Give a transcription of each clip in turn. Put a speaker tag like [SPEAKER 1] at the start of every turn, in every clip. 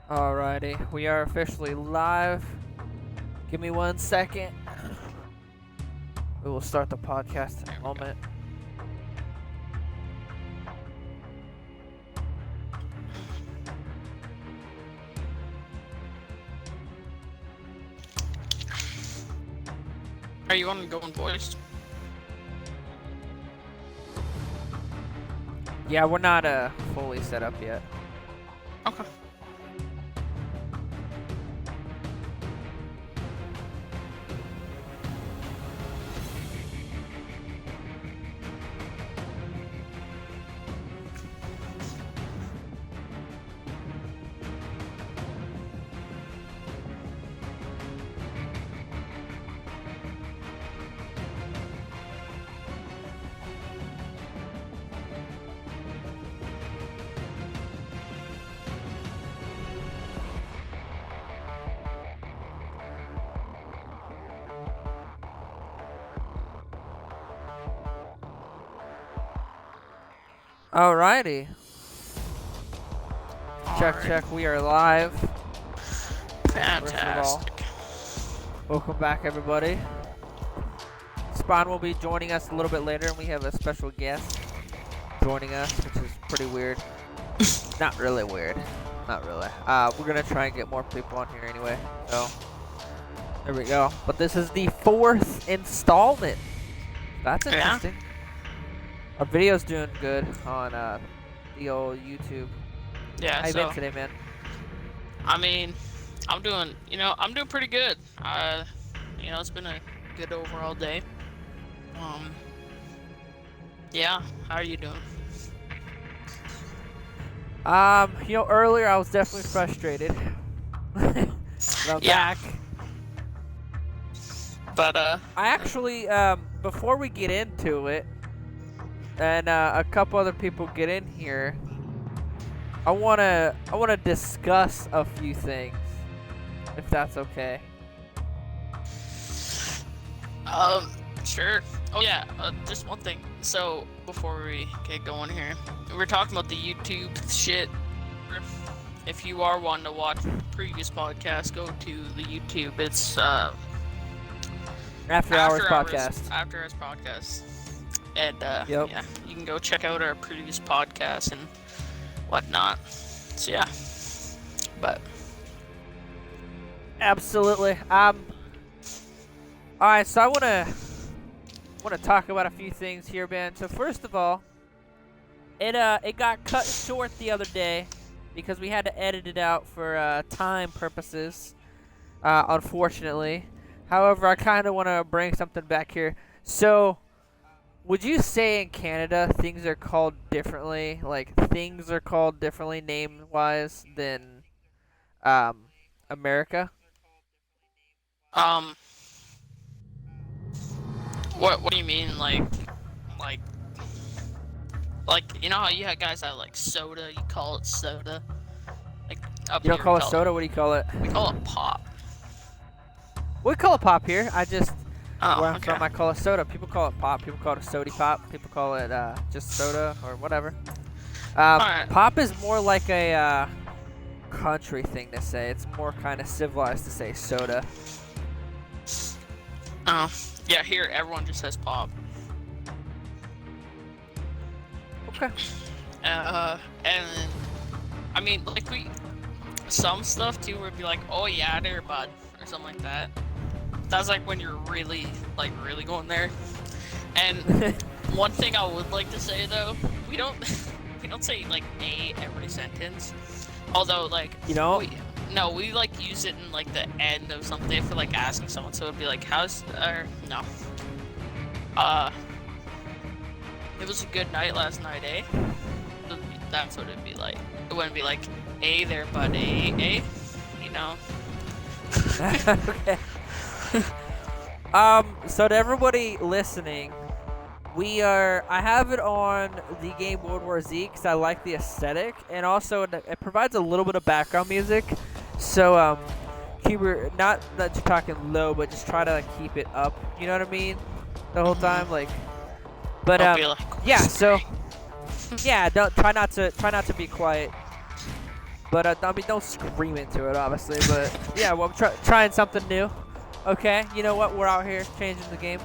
[SPEAKER 1] Alrighty, we are officially live. Give me 1 second. We will start the podcast in a moment.
[SPEAKER 2] Are you on the going voice?
[SPEAKER 1] Yeah, we're not fully set up yet.
[SPEAKER 2] Okay.
[SPEAKER 1] Alrighty. Check,
[SPEAKER 2] Alright.
[SPEAKER 1] check. We are live.
[SPEAKER 2] Fantastic.
[SPEAKER 1] Welcome back, everybody. Spawn will be joining us a little bit later, and we have a special guest joining us, which is pretty weird. Not really weird. Not really. We're gonna try and get more people on here anyway. So there we go. But this is the 4th installment. That's interesting. Our video's doing good on the old YouTube.
[SPEAKER 2] Yeah,
[SPEAKER 1] How you been today, man?
[SPEAKER 2] I mean, I'm doing pretty good. It's been a good overall day. Yeah, how are you doing?
[SPEAKER 1] Earlier I was definitely frustrated. But I'm back.
[SPEAKER 2] But
[SPEAKER 1] I actually, before we get into it, and a couple other people get in here, I wanna discuss a few things, if that's okay.
[SPEAKER 2] Sure. Oh yeah, just one thing. So before we get going here, we're talking about the YouTube shit. If you are wanting to watch the previous podcast, go to the YouTube. It's
[SPEAKER 1] After Hours Podcast.
[SPEAKER 2] After Hours Podcast. And
[SPEAKER 1] Yep.
[SPEAKER 2] yeah, you can go check out our previous podcast and whatnot. So yeah, but
[SPEAKER 1] Absolutely. All right, so I wanna talk about a few things here, Ben. So first of all, it got cut short the other day because we had to edit it out for time purposes. Unfortunately, however, I kind of want to bring something back here. So, would you say in Canada things are called differently? Like things are called differently name-wise than America?
[SPEAKER 2] what do you mean, like you know how you have guys that like soda? You call it soda. Like up
[SPEAKER 1] You don't
[SPEAKER 2] here,
[SPEAKER 1] call it soda? What do you call it?
[SPEAKER 2] We call it pop.
[SPEAKER 1] We call it pop here.
[SPEAKER 2] Oh,
[SPEAKER 1] Where I'm
[SPEAKER 2] okay.
[SPEAKER 1] from, I call it soda. People call it pop. People call it a sody pop. People call it just soda or whatever.
[SPEAKER 2] Alright.
[SPEAKER 1] Pop is more like a country thing to say. It's more kind of civilized to say soda.
[SPEAKER 2] Oh, yeah. Here, everyone just says pop.
[SPEAKER 1] Okay.
[SPEAKER 2] And I mean, like some stuff too, would be like, oh yeah, there, bud, or something like that. That's like when you're really going there. And one thing I would like to say though, we don't say like a every sentence. Although like
[SPEAKER 1] You know?
[SPEAKER 2] we like use it in like the end of something if we're like asking someone. So it'd be like, how's no. It was a good night last night, eh? That's what it'd be like. It wouldn't be like, hey there, bud, eh? You know.
[SPEAKER 1] Okay. So to everybody listening, I have it on the game World War Z because I like the aesthetic, and also it provides a little bit of background music. So, not that you're talking low, but just try to like, keep it up. You know what I mean? The whole time, like. But
[SPEAKER 2] Don't be like,
[SPEAKER 1] yeah. So, yeah. Try not to be quiet. But I mean, don't scream into it, obviously. But yeah, well, trying something new. Okay, you know what? We're out here changing the game.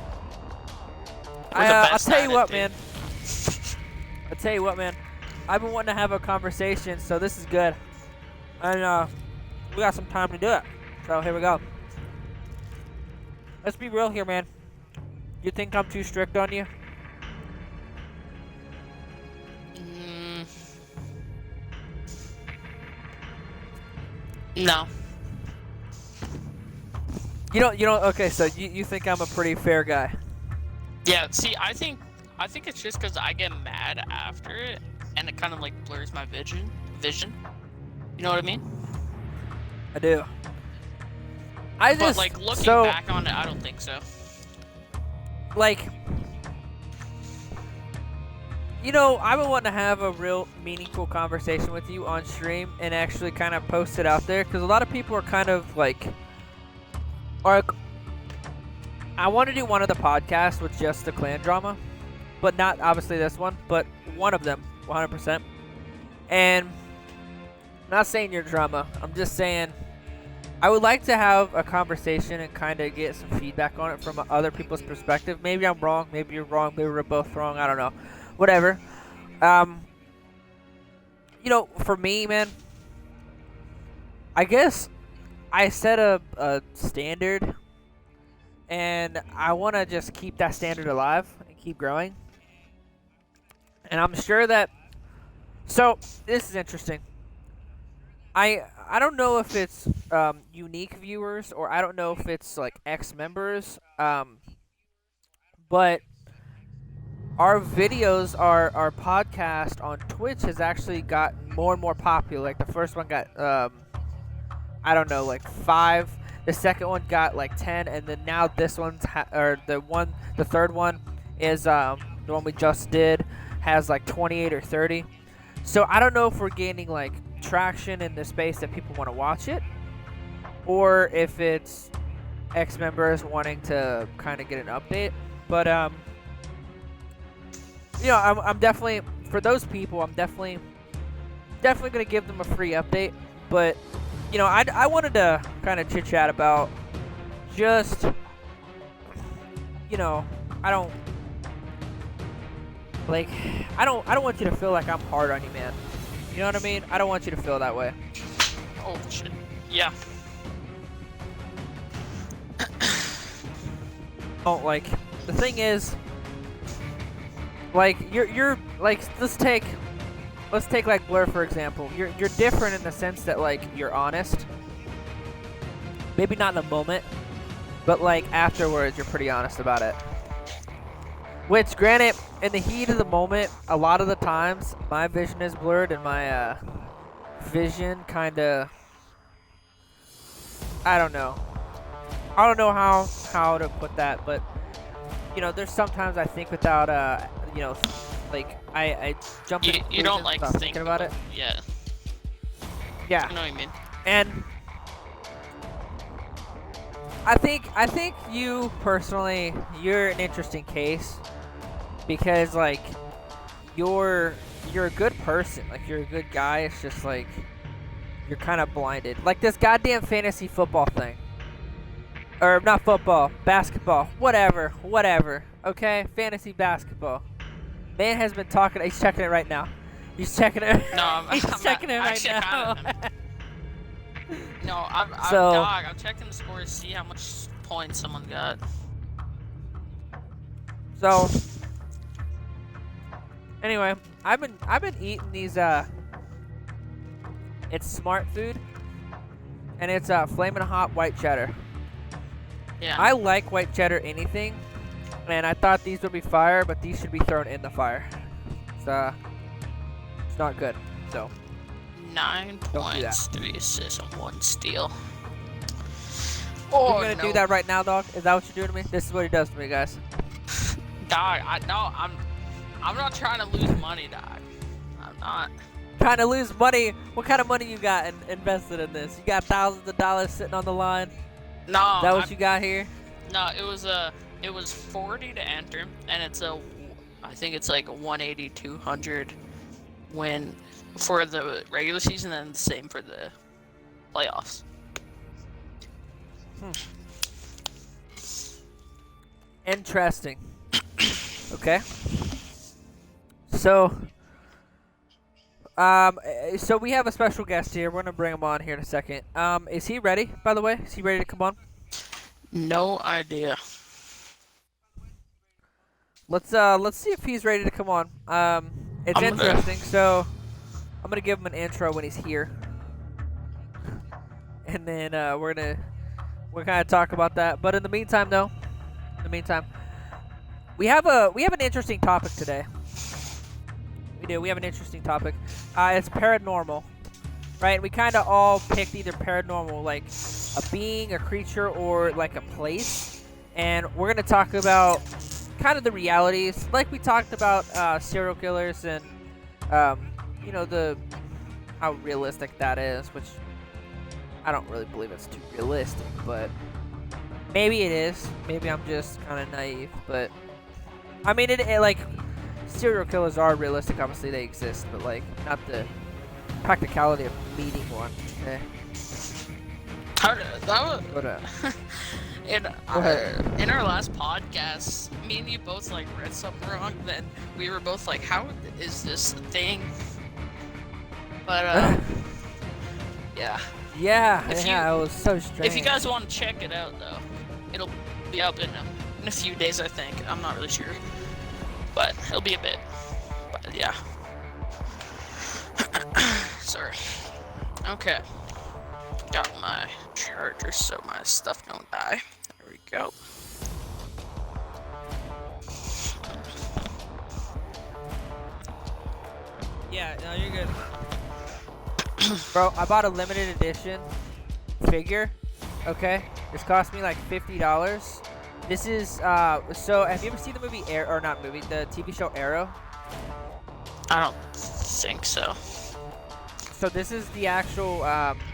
[SPEAKER 1] I'll tell you what, man. I'll tell you what, man. I've been wanting to have a conversation, so this is good. And we got some time to do it. So here we go. Let's be real here, man. You think I'm too strict on you?
[SPEAKER 2] No.
[SPEAKER 1] You don't. Okay, so you think I'm a pretty fair guy?
[SPEAKER 2] Yeah. See, I think it's just because I get mad after it, and it kind of like blurs my vision. You know what I mean?
[SPEAKER 1] I do.
[SPEAKER 2] But like looking back on it, I don't think so.
[SPEAKER 1] Like, you know, I've been wanting to have a real meaningful conversation with you on stream and actually kind of post it out there, because a lot of people are kind of like, I want to do one of the podcasts with just the clan drama, but not obviously this one, but one of them, 100%. And I'm not saying your drama, I'm just saying I would like to have a conversation and kind of get some feedback on it from other people's perspective. Maybe I'm wrong, maybe you're wrong, maybe we're both wrong, I don't know. Whatever. You know, for me, man, I guess I set a standard, and I want to just keep that standard alive and keep growing. And I'm sure that... So, this is interesting. I don't know if it's unique viewers, or I don't know if it's like ex-members, but our videos, our podcast on Twitch has actually gotten more and more popular. Like the first one got, I don't know, like 5. The second one got like 10, and then now this one's the third one is the one we just did has like 28 or 30. So I don't know if we're gaining like traction in the space that people want to watch it, or if it's ex-members wanting to kind of get an update. But you know, I'm definitely, for those people, I'm definitely gonna give them a free update. But you know, I wanted to kind of chit chat about just, you know, I don't want you to feel like I'm hard on you, man. You know what I mean? I don't want you to feel that way.
[SPEAKER 2] Oh shit. Yeah.
[SPEAKER 1] Oh, like, the thing is, like, you're like, let's take like Blur for example. You're different in the sense that like you're honest. Maybe not in the moment, but like afterwards you're pretty honest about it. Which, granted, in the heat of the moment, a lot of the times my vision is blurred and my vision kind of, I don't know how to put that, but you know, there's sometimes I think without you know, like I jump into
[SPEAKER 2] you don't like
[SPEAKER 1] thinking about it.
[SPEAKER 2] Yeah.
[SPEAKER 1] Yeah.
[SPEAKER 2] I know what you mean.
[SPEAKER 1] And I think you personally, you're an interesting case, because like you're a good person, like you're a good guy. It's just like you're kind of blinded, like this goddamn fantasy football thing, or not football, basketball, whatever. Okay, fantasy basketball. Man has been talking. He's checking it right now. He's checking it.
[SPEAKER 2] No,
[SPEAKER 1] he's checking it right now.
[SPEAKER 2] No, I'm checking the score to see how much points someone got.
[SPEAKER 1] So anyway, I've been eating these it's Smart Food, and it's flaming hot white cheddar.
[SPEAKER 2] Yeah.
[SPEAKER 1] I like white cheddar anything, and I thought these would be fire, but these should be thrown in the fire. It's not good. So
[SPEAKER 2] 9 points, 3 assists, and 1 steal.
[SPEAKER 1] Oh, you're gonna do that right now, dog? Is that what you're doing to me? This is what he does to me, guys.
[SPEAKER 2] Dog, I'm not trying to lose money, dog. I'm not.
[SPEAKER 1] Trying to lose money? What kind of money you got invested in this? You got thousands of dollars sitting on the line?
[SPEAKER 2] No.
[SPEAKER 1] Is that what you got here?
[SPEAKER 2] No, it was 40 to enter, and I think it's like 180, 200 win for the regular season, and the same for the playoffs.
[SPEAKER 1] Interesting. Okay. So, so we have a special guest here. We're gonna bring him on here in a second. Is he ready? By the way, is he ready to come on?
[SPEAKER 2] No idea.
[SPEAKER 1] Let's see if he's ready to come on. It's
[SPEAKER 2] I'm gonna-
[SPEAKER 1] interesting. So, I'm gonna give him an intro when he's here, and then we're kind of talk about that. But in the meantime, though, we have an interesting topic today. We do. We have an interesting topic. It's paranormal, right? And we kind of all picked either paranormal, like a being, a creature, or like a place. And we're gonna talk about kind of the realities, like we talked about serial killers and you know, how realistic that is, which I don't really believe it's too realistic, but maybe it is. Maybe I'm just kind of naive, but I mean, it like serial killers are realistic. Obviously, they exist, but like not the practicality of meeting one. Okay.
[SPEAKER 2] In our last podcast, me and you both like read something wrong. Then we were both like, "How is this a thing?" But yeah.
[SPEAKER 1] Yeah,
[SPEAKER 2] If
[SPEAKER 1] yeah, it was so strange.
[SPEAKER 2] If you guys want to check it out, though, it'll be up in a few days, I think. I'm not really sure, but it'll be a bit. But yeah. Sorry. Okay. Got my charger so my stuff don't die. There we go.
[SPEAKER 1] Yeah, no, you're good. Bro, I bought a limited edition figure. Okay, this cost me like $50. This is so have you ever seen the movie the TV show Arrow?
[SPEAKER 2] I don't think so.
[SPEAKER 1] So this is the actual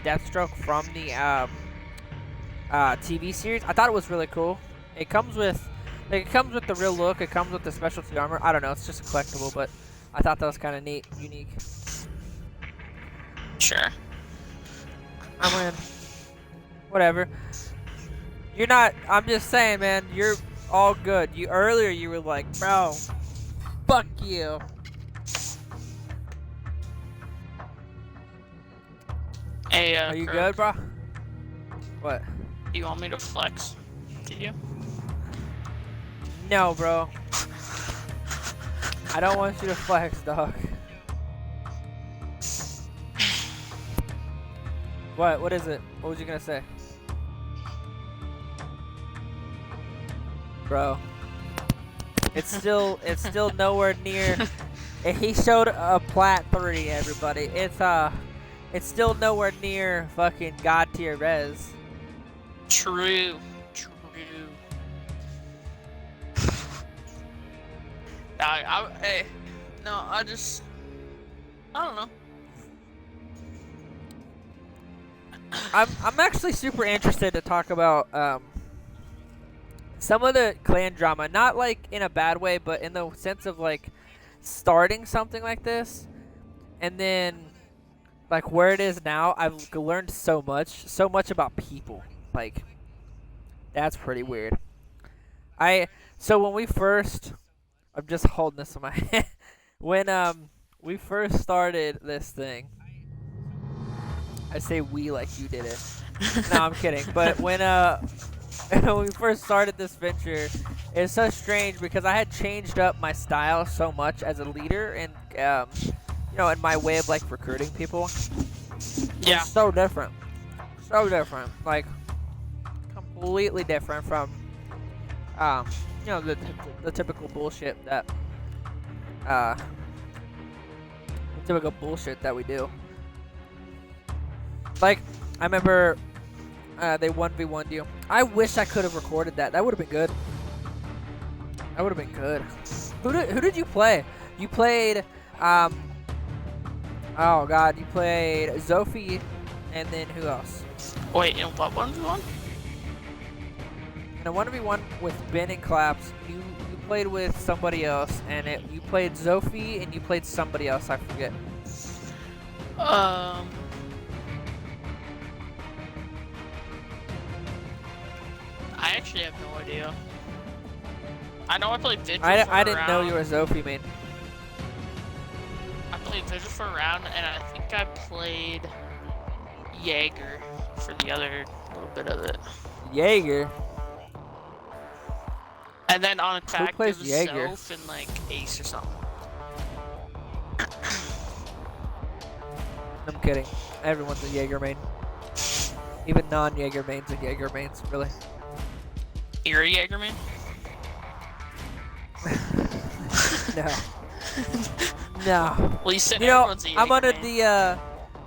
[SPEAKER 1] Deathstroke from the TV series. I thought it was really cool. It comes with the real look. It comes with the specialty armor. I don't know. It's just a collectible, but I thought that was kind of neat, unique.
[SPEAKER 2] Sure.
[SPEAKER 1] I mean, whatever. You're not. I'm just saying, man. You're all good. Earlier you were like, bro, fuck you.
[SPEAKER 2] Hey,
[SPEAKER 1] Are you
[SPEAKER 2] Kirk,
[SPEAKER 1] good, bro? What?
[SPEAKER 2] Do you want me to flex? Do you?
[SPEAKER 1] No, bro. I don't want you to flex, dog. What? What is it? What was you gonna say? Bro. It's still nowhere near. He showed a plat 3, everybody. It's still nowhere near fucking God tier res.
[SPEAKER 2] True. I don't know.
[SPEAKER 1] I'm actually super interested to talk about some of the clan drama, not like in a bad way, but in the sense of like starting something like this, and then like where it is now. I've learned so much about people. Like that's pretty weird. So when we first, I'm just holding this in my hand. When we first started this thing, I say we like you did it. No, I'm kidding. But when we first started this venture, it's so strange because I had changed up my style so much as a leader and you know, in my way of like recruiting people.
[SPEAKER 2] Yeah.
[SPEAKER 1] It's so different. Like completely different from you know, the typical bullshit that we do. Like I remember they 1v1'd you. I wish I could have recorded that. That would have been good. Who did you play? You played oh god, you played Zophie, and then who else?
[SPEAKER 2] Wait, in what 1v1?
[SPEAKER 1] In a 1v1 with Ben and Claps, you played with somebody else, and you played Zophie and you played somebody else, I forget.
[SPEAKER 2] Um. I actually have no idea. I know I played Vigil for a round.
[SPEAKER 1] I didn't know you were a Zophie main.
[SPEAKER 2] I played Vigil for a round, and I think I played Jaeger for the other little bit of it.
[SPEAKER 1] Jaeger?
[SPEAKER 2] And then on attack,
[SPEAKER 1] Who plays
[SPEAKER 2] it was
[SPEAKER 1] Jaeger?
[SPEAKER 2] Zoph and like Ace or something.
[SPEAKER 1] I'm kidding. Everyone's a Jaeger main. Even non-Jaeger mains are Jaeger mains, really.
[SPEAKER 2] You're a Jaeger man?
[SPEAKER 1] No. No.
[SPEAKER 2] Well, you said
[SPEAKER 1] You know,
[SPEAKER 2] everyone's a Jaeger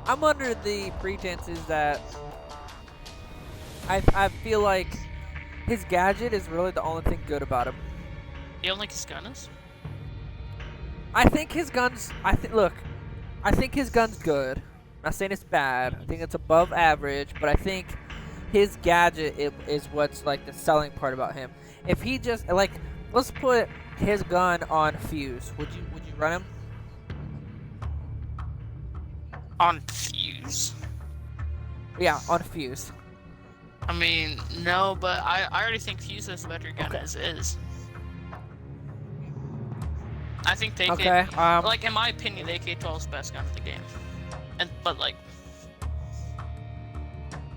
[SPEAKER 1] I'm under the pretenses that I feel like his gadget is really the only thing good about him.
[SPEAKER 2] You don't like his gun is?
[SPEAKER 1] I think his gun's. Look, I think his gun's good. I'm not saying it's bad. I think it's above average, but I think his gadget is what's like the selling part about him. If he just like, let's put his gun on Fuse. Would you run him?
[SPEAKER 2] On Fuse?
[SPEAKER 1] Yeah, on Fuse.
[SPEAKER 2] I mean, no, but I already think Fuse has a better gun as is. I think they like, in my opinion, the AK-12 is the best gun in the game.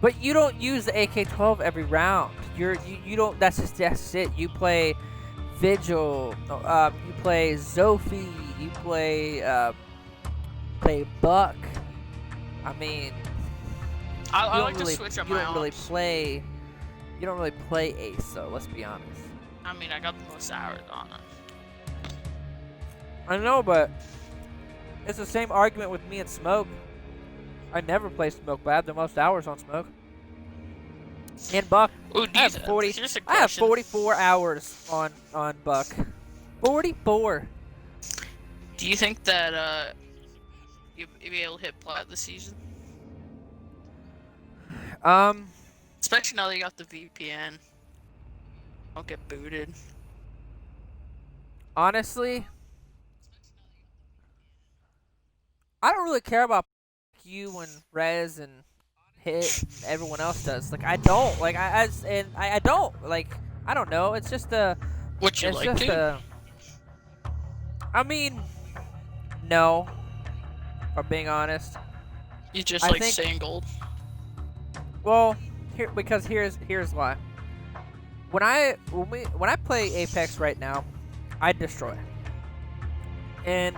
[SPEAKER 2] But
[SPEAKER 1] you don't use the AK-12 every round. You don't. That's it. You play Vigil. You play Zophie. You play Buck. I mean,
[SPEAKER 2] I like to switch up my
[SPEAKER 1] You don't really play Ace, though. Let's be honest.
[SPEAKER 2] I mean, I got the most hours on it.
[SPEAKER 1] I know, but it's the same argument with me and Smoke. I never play Smoke, but I have the most hours on Smoke. And Buck,
[SPEAKER 2] Ooh,
[SPEAKER 1] I have 44 hours on Buck. 44.
[SPEAKER 2] Do you think that you'll be able to hit plat this season? Especially now that you got the VPN. Don't get booted.
[SPEAKER 1] Honestly, I don't really care about you and Rez and Hit and everyone else does. Like, I don't. Like, I don't. Like, I don't know. It's just a...
[SPEAKER 2] What you like to?
[SPEAKER 1] I mean, no. If I'm being honest.
[SPEAKER 2] You just like saying gold?
[SPEAKER 1] Well, here's why. When I play Apex right now, I destroy. And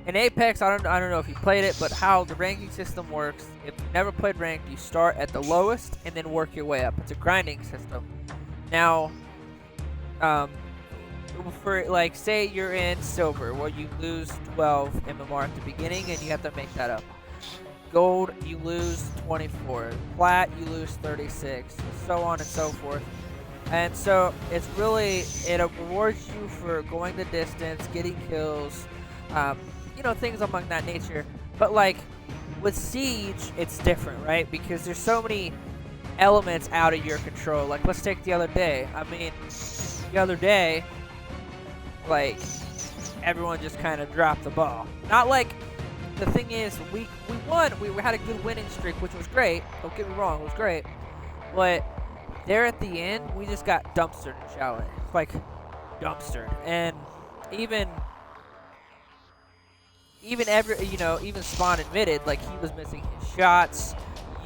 [SPEAKER 1] in Apex, I don't know if you played it, but how the ranking system works, if you've never played ranked, you start at the lowest and then work your way up. It's a grinding system. Now, for like, say you're in silver, well, you lose 12 MMR at the beginning and you have to make that up. Gold, you lose 24. Plat, you lose 36. So on and so forth. And so it's really, it rewards you for going the distance, getting kills, you know, things among that nature. But like with Siege, it's different, right? Because there's so many elements out of your control. Like, let's take the other day. I mean, the other day, like, everyone just kind of dropped the ball. Not like, the thing is, we won. We had a good winning streak, which was great. Don't get me wrong, it was great. But there at the end, we just got dumpstered in Chalet. Like, dumpstered. And even Spawn admitted, like, he was missing his shots.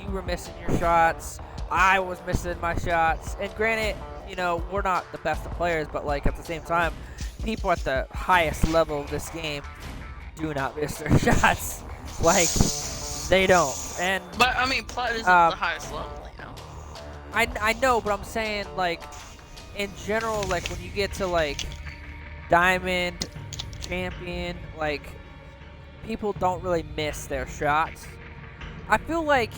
[SPEAKER 1] You were missing your shots. I was missing my shots. And granted, you know, we're not the best of players, but, like, at the same time, people at the highest level of this game do not miss their shots. Like, they don't. And
[SPEAKER 2] but I mean, plat isn't the highest level, you know.
[SPEAKER 1] I know, but I'm saying, like, in general, like, when you get to, like, Diamond, Champion, like, people don't really miss their shots. I feel like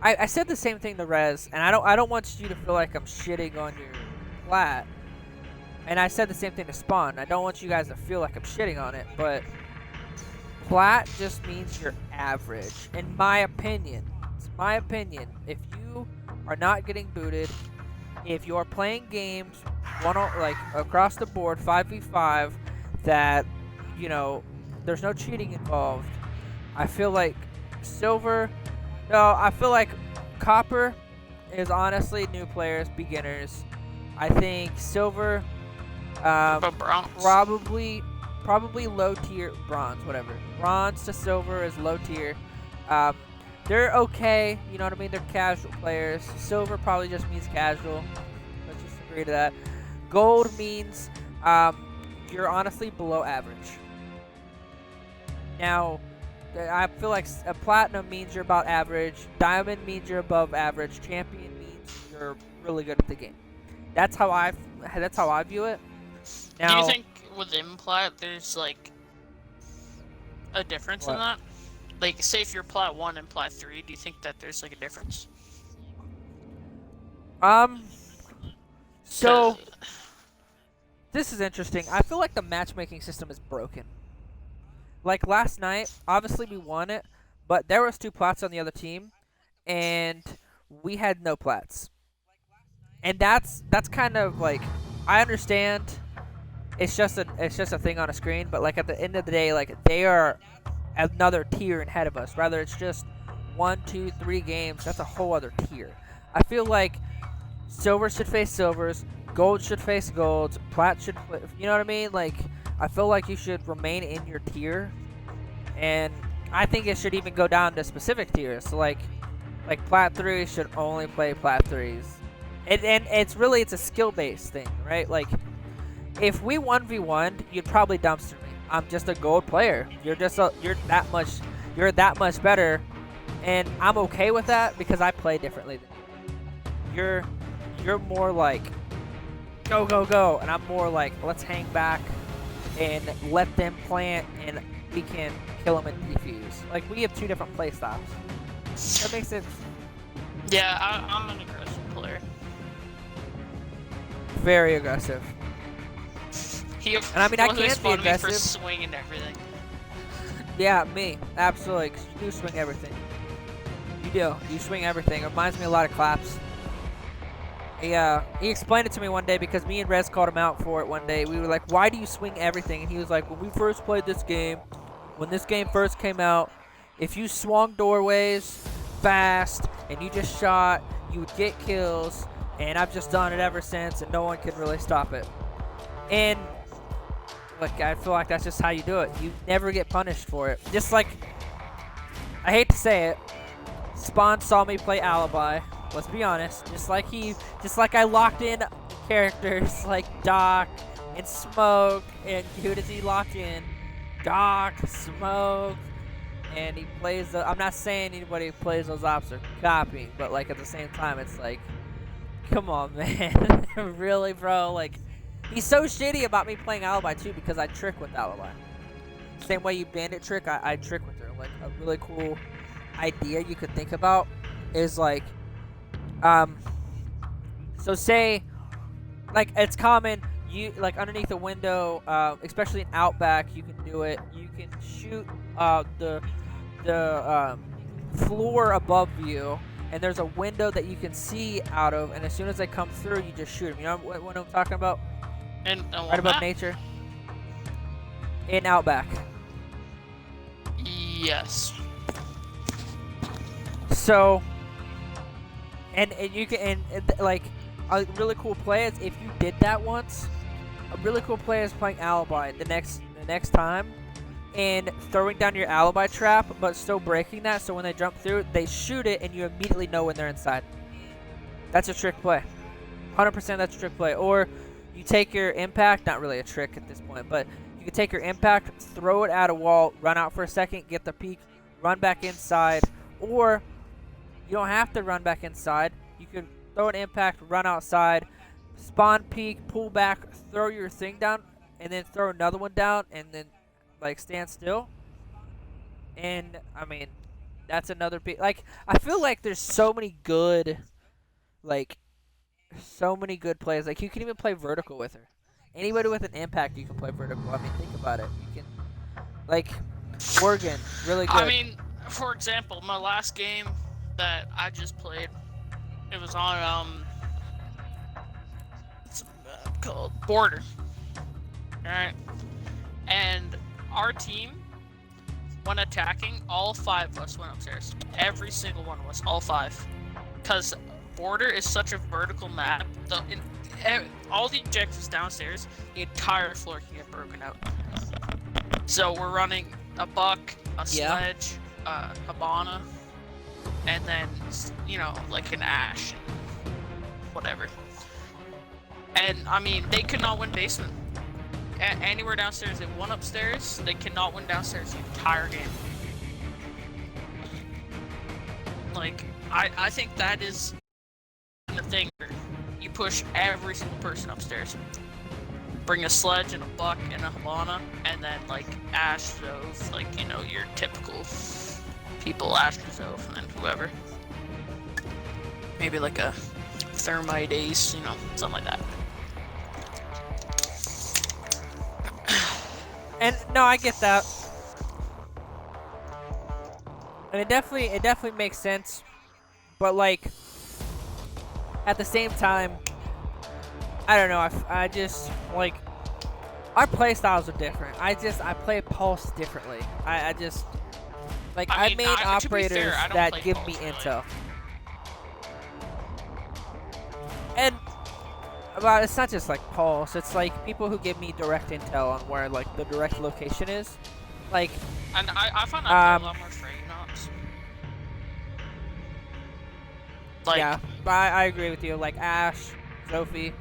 [SPEAKER 1] I said the same thing to Rez, and I don't want you to feel like I'm shitting on your plat. And I said the same thing to Spawn. I don't want you guys to feel like I'm shitting on it, but plat just means you're average. In my opinion. It's my opinion. If you are not getting booted, if you're playing games like across the board 5v5 that, you know, there's no cheating involved, I feel like silver. No, I feel like copper is honestly new players, beginners. I think silver,
[SPEAKER 2] But bronze.
[SPEAKER 1] probably low tier bronze, whatever. Bronze to silver is low tier. Um, they're okay, you know what I mean? They're casual players. Silver probably just means casual. Let's just agree to that. Gold means you're honestly below average. Now, I feel like a platinum means you're about average. Diamond means you're above average. Champion means you're really good at the game. That's how I view it. Now,
[SPEAKER 2] do you think within plat there's like a difference in that? Like, say if you're plat 1 and plat 3, do you think that there's like a difference?
[SPEAKER 1] So this is interesting. I feel like the matchmaking system is broken. Like last night, obviously we won it, but there was 2 plats on the other team, and we had no plats. And that's kind of like, I understand it's just a thing on a screen, but like at the end of the day, like they are another tier ahead of us. Rather, it's just 1, 2, 3 games. That's a whole other tier. I feel like silver should face silvers, gold should face golds, plat should, you know what I mean? Like, I feel like you should remain in your tier, and I think it should even go down to specific tiers. So like plat 3 should only play plat 3s. And it's a skill-based thing, right? Like, if we 1v1'd, you'd probably dumpster me. I'm just a gold player. You're that much better, and I'm okay with that because I play differently than you. You're more like go go go, and I'm more like let's hang back and let them plant, and we can kill them and defuse. Like, we have 2 different play styles. That makes sense.
[SPEAKER 2] Yeah, I'm an aggressive player.
[SPEAKER 1] Very aggressive. And I mean, I can't be aggressive.
[SPEAKER 2] For swinging everything.
[SPEAKER 1] Yeah, me. Absolutely. 'Cause you do swing everything. You do. You swing everything. It reminds me a lot of claps. He explained it to me one day because me and Rez called him out for it one day. We were like, why do you swing everything? And he was like, when we first played this game, when this game first came out, if you swung doorways fast and you just shot, you would get kills. And I've just done it ever since, and no one can really stop it. And look, I feel like that's just how you do it. You never get punished for it. Just like, I hate to say it, Spawn saw me play Alibi. Let's be honest. Just like I locked in characters like Doc and Smoke, and who does he lock in? Doc, Smoke, and he plays the. I'm not saying anybody who plays those ops are copying, but like at the same time, it's like, come on, man. Really, bro? Like, he's so shitty about me playing Alibi, too, because I trick with Alibi. Same way you bandit trick, I trick with her. Like, a really cool idea you could think about is, like, so say, like, it's common, you, like, underneath a window, especially in Outback, you can do it. You can shoot, the floor above you, and there's a window that you can see out of, and as soon as they come through, you just shoot them. You know what I'm talking about?
[SPEAKER 2] And
[SPEAKER 1] right above nature. In Outback.
[SPEAKER 2] Yes.
[SPEAKER 1] So, and you can, like, a really cool play is if you did that once. A really cool play is playing Alibi the next time, and throwing down your Alibi trap, but still breaking that, so when they jump through, they shoot it, and you immediately know when they're inside. That's a trick play. 100% that's a trick play. Or you take your impact, not really a trick at this point, but you can take your impact, throw it at a wall, run out for a second, get the peek, run back inside, or you don't have to run back inside. You can throw an impact, run outside, spawn peek, pull back, throw your thing down, and then throw another one down, and then like stand still. And I mean, that's another big, like, I feel like there's so many good plays. Like, you can even play vertical with her. Anybody with an impact, you can play vertical. I mean, think about it. You can, like, Morgan, really good.
[SPEAKER 2] I mean, for example, my last game that I just played, it was on it's called Border. Alright. And our team when attacking, all 5 of us went upstairs. Every single one of us, all 5. Because Border is such a vertical map. All the objectives downstairs, the entire floor can get broken out. So we're running a buck, a sledge, a Habana, and then, you know, like an ash, whatever. And I mean, they could not win basement. Anywhere downstairs, they won upstairs. They cannot win downstairs the entire game. Like, I think that is the thing. You push every single person upstairs. Bring a sledge and a buck and a Havana, and then like Ash, Zove, like, you know, your typical people, Ash, Zove, and then whoever. Maybe like a Thermite Ace, you know, something like that.
[SPEAKER 1] And no, I get that. And it definitely makes sense. But like, at the same time, I don't know. I just like, our playstyles are different. I play Pulse differently. I just like, I
[SPEAKER 2] mean,
[SPEAKER 1] made operators
[SPEAKER 2] fair,
[SPEAKER 1] that give
[SPEAKER 2] Pulse,
[SPEAKER 1] me
[SPEAKER 2] really.
[SPEAKER 1] intel. And well, it's not just like Pulse. It's like people who give me direct intel on where like the direct location is. Like,
[SPEAKER 2] and I find that a lot more frame knobs. Like,
[SPEAKER 1] yeah, I agree with you. Like Ash, Sophie.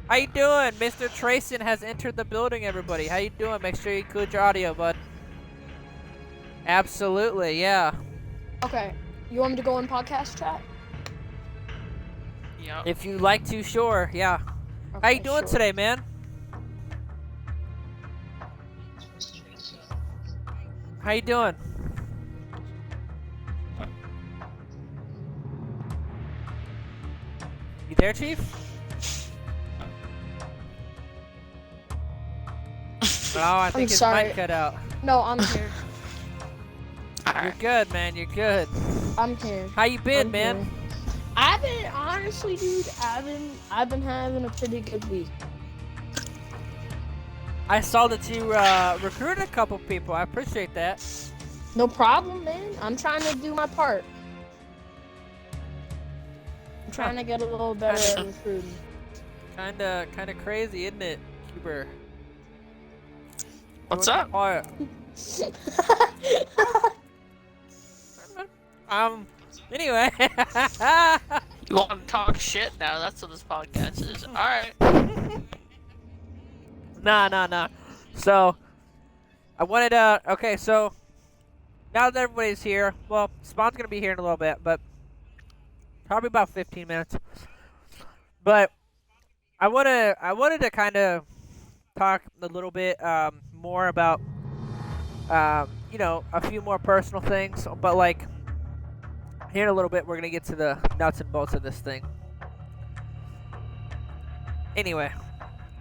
[SPEAKER 1] How you doing? Mr. TRACEN has entered the building, everybody. How you doing? Make sure you include your audio, bud. Absolutely, yeah.
[SPEAKER 3] Okay, you want me to go in podcast chat?
[SPEAKER 2] yeah.
[SPEAKER 1] If you like to, sure, yeah. How
[SPEAKER 3] Okay,
[SPEAKER 1] you doing
[SPEAKER 3] sure.
[SPEAKER 1] today, man? How you doing? You there, Chief? Oh, I think his
[SPEAKER 3] sorry.
[SPEAKER 1] mic cut out.
[SPEAKER 3] No, I'm here.
[SPEAKER 1] You're good, man. You're good.
[SPEAKER 3] I'm here.
[SPEAKER 1] How you been,
[SPEAKER 3] I'm
[SPEAKER 1] man?
[SPEAKER 3] here. I've been, honestly, dude, I've been having a pretty good week.
[SPEAKER 1] I saw that you recruited a couple people. I appreciate that.
[SPEAKER 3] No problem, man. I'm trying to do my part. I'm trying to get a little better at recruiting.
[SPEAKER 1] Kinda crazy, isn't it, Cuber?
[SPEAKER 2] What's up?
[SPEAKER 1] Anyway.
[SPEAKER 2] You want to talk shit now? That's what this podcast is. Alright.
[SPEAKER 1] Nah. So, I wanted okay, so, now that everybody's here, well, Spawn's gonna be here in a little bit, but probably about 15 minutes. But, I wanted to kind of talk a little bit, more about, you know, a few more personal things, but like, here in a little bit, we're gonna get to the nuts and bolts of this thing. Anyway,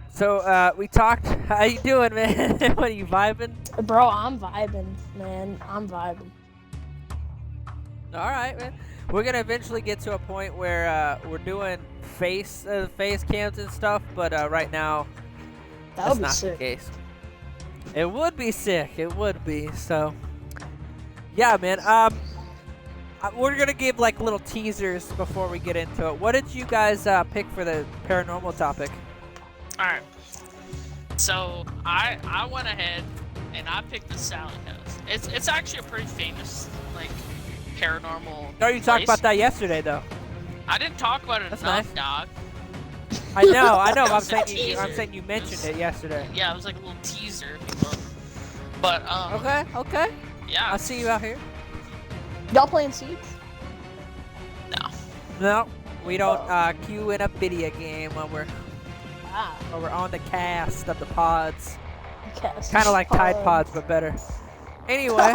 [SPEAKER 1] so we talked. How you doing, man? What, are you vibing?
[SPEAKER 3] Bro, I'm vibing, man. I'm vibing.
[SPEAKER 1] All right, man. We're gonna eventually get to a point where we're doing face cams and stuff, but right now
[SPEAKER 3] That
[SPEAKER 1] that's
[SPEAKER 3] would be
[SPEAKER 1] not
[SPEAKER 3] sick.
[SPEAKER 1] the case. It would be sick. It would be. So, yeah, man. We're gonna give like little teasers before we get into it. What did you guys pick for the paranormal topic?
[SPEAKER 2] Alright. So, I went ahead and I picked the Sally House. It's actually a pretty famous, like, paranormal
[SPEAKER 1] No, you talked
[SPEAKER 2] place.
[SPEAKER 1] about that yesterday, though.
[SPEAKER 2] I didn't talk about it
[SPEAKER 1] That's
[SPEAKER 2] enough,
[SPEAKER 1] nice.
[SPEAKER 2] dog.
[SPEAKER 1] I know. But I'm
[SPEAKER 2] It's a
[SPEAKER 1] saying
[SPEAKER 2] teaser.
[SPEAKER 1] you mentioned it yesterday.
[SPEAKER 2] Yeah, it was like a little teaser. if you will. But,
[SPEAKER 1] Okay.
[SPEAKER 2] yeah.
[SPEAKER 1] I'll see you out here.
[SPEAKER 3] Y'all playing Siege?
[SPEAKER 2] No.
[SPEAKER 1] No, we don't queue in a video game when we're on the cast of the pods.
[SPEAKER 3] Yes.
[SPEAKER 1] Kind of like Tide Pods, but better. Anyway,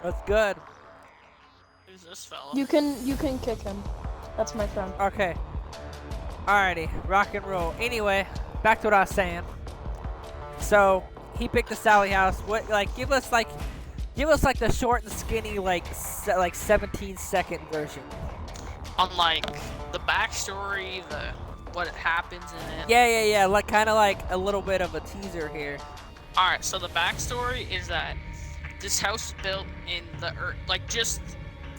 [SPEAKER 1] that's good.
[SPEAKER 2] Who's this fella?
[SPEAKER 3] You can kick him. That's my friend.
[SPEAKER 1] Okay. Alrighty, rock and roll. Anyway, back to what I was saying. So he picked the Sally House. What, like, give us like the short and skinny, like 17-second version.
[SPEAKER 2] On, like, the backstory, what happens in it.
[SPEAKER 1] Yeah. Like kind of like a little bit of a teaser here.
[SPEAKER 2] All right. So the backstory is that this house was built in like just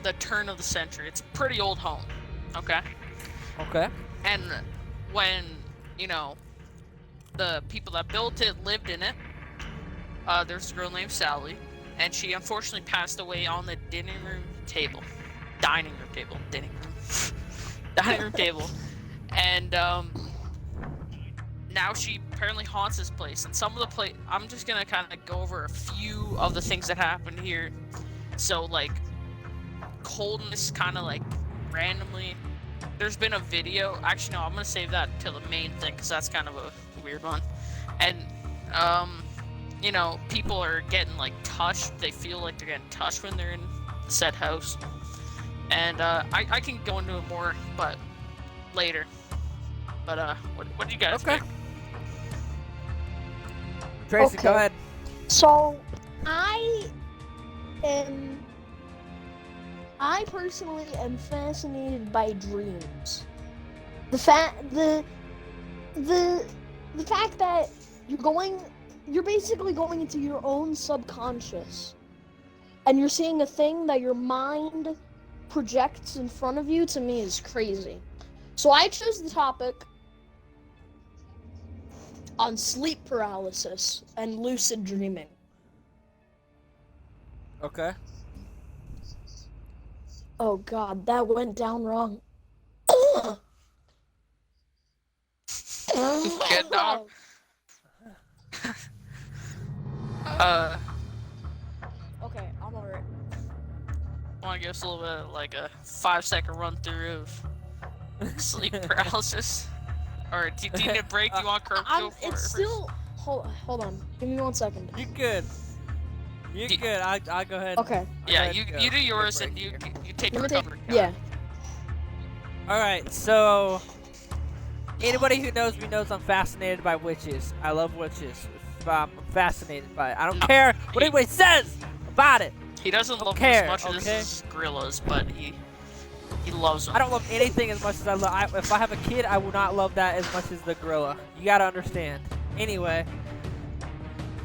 [SPEAKER 2] the turn of the century. It's a pretty old home. Okay.
[SPEAKER 1] Okay.
[SPEAKER 2] And when the people that built it lived in it, there's a girl named Sally, and she unfortunately passed away on the dining room table, and now she apparently haunts this place. And some of the I'm just gonna kind of go over a few of the things that happened here. So like coldness, kind of like randomly. There's been a video. Actually, no, I'm gonna save that till the main thing because that's kind of a weird one. And people are getting like touched. They feel like they're getting touched when they're in the said house. And I can go into it more, but later. But what do you guys think?
[SPEAKER 1] Tracy, go ahead.
[SPEAKER 3] So, I personally am fascinated by dreams. The fact that you're basically going into your own subconscious, and you're seeing a thing that your mind projects in front of you, to me is crazy. So I chose the topic on sleep paralysis and lucid dreaming.
[SPEAKER 1] Okay.
[SPEAKER 3] Oh god, that went down wrong.
[SPEAKER 2] Get down.
[SPEAKER 3] Okay, I'm alright.
[SPEAKER 2] Want to give us a little bit of, like a 5-second run through of sleep paralysis? Or do you need a break? Do you want Kirk to go for
[SPEAKER 3] It's
[SPEAKER 2] it
[SPEAKER 3] still... Hold on. Give me 1 second.
[SPEAKER 1] You good. You good. I'll go ahead.
[SPEAKER 3] Okay.
[SPEAKER 2] Yeah, you do yours and you take your recovery.
[SPEAKER 3] Yeah.
[SPEAKER 1] Alright, so... Anybody who knows me knows I'm fascinated by witches. I love witches. I'm fascinated by it. I don't care what anybody says about it.
[SPEAKER 2] He doesn't love them as much as his gorillas, but he loves them.
[SPEAKER 1] I don't love anything as much as I love. If I have a kid, I will not love that as much as the gorilla. You gotta understand. Anyway,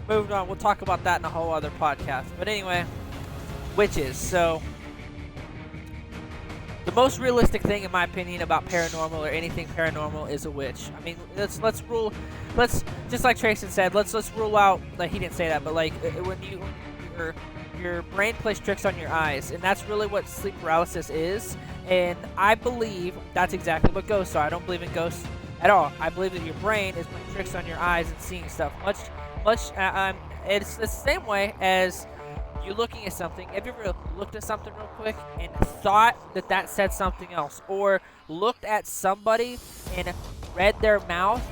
[SPEAKER 1] moving on. We'll talk about that in a whole other podcast. But anyway, witches. So, the most realistic thing, in my opinion, about paranormal or anything paranormal is a witch. I mean, let's just like TRACEN said, let's rule out. Like, he didn't say that, but like when your brain plays tricks on your eyes, and that's really what sleep paralysis is. And I believe that's exactly what ghosts are. I don't believe in ghosts at all. I believe that your brain is playing tricks on your eyes and seeing stuff. It's the same way as you're looking at something. Have you ever looked at something real quick and thought that said something else, or looked at somebody and read their mouth,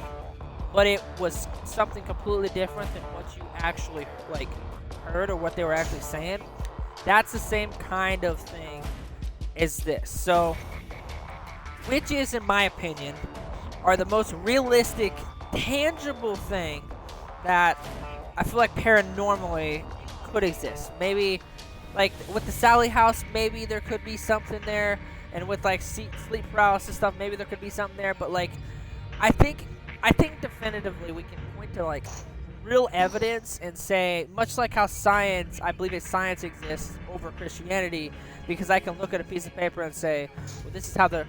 [SPEAKER 1] but it was something completely different than what you actually like heard or what they were actually saying? That's the same kind of thing as this. So witches, in my opinion, are the most realistic, tangible thing that I feel like paranormally could exist. Maybe like with the Sally house, maybe there could be something there, and with like sleep paralysis stuff, maybe there could be something there. But like, I think definitively we can point to like real evidence and say, much like how science, I believe that science exists over Christianity, because I can look at a piece of paper and say, well, this is how the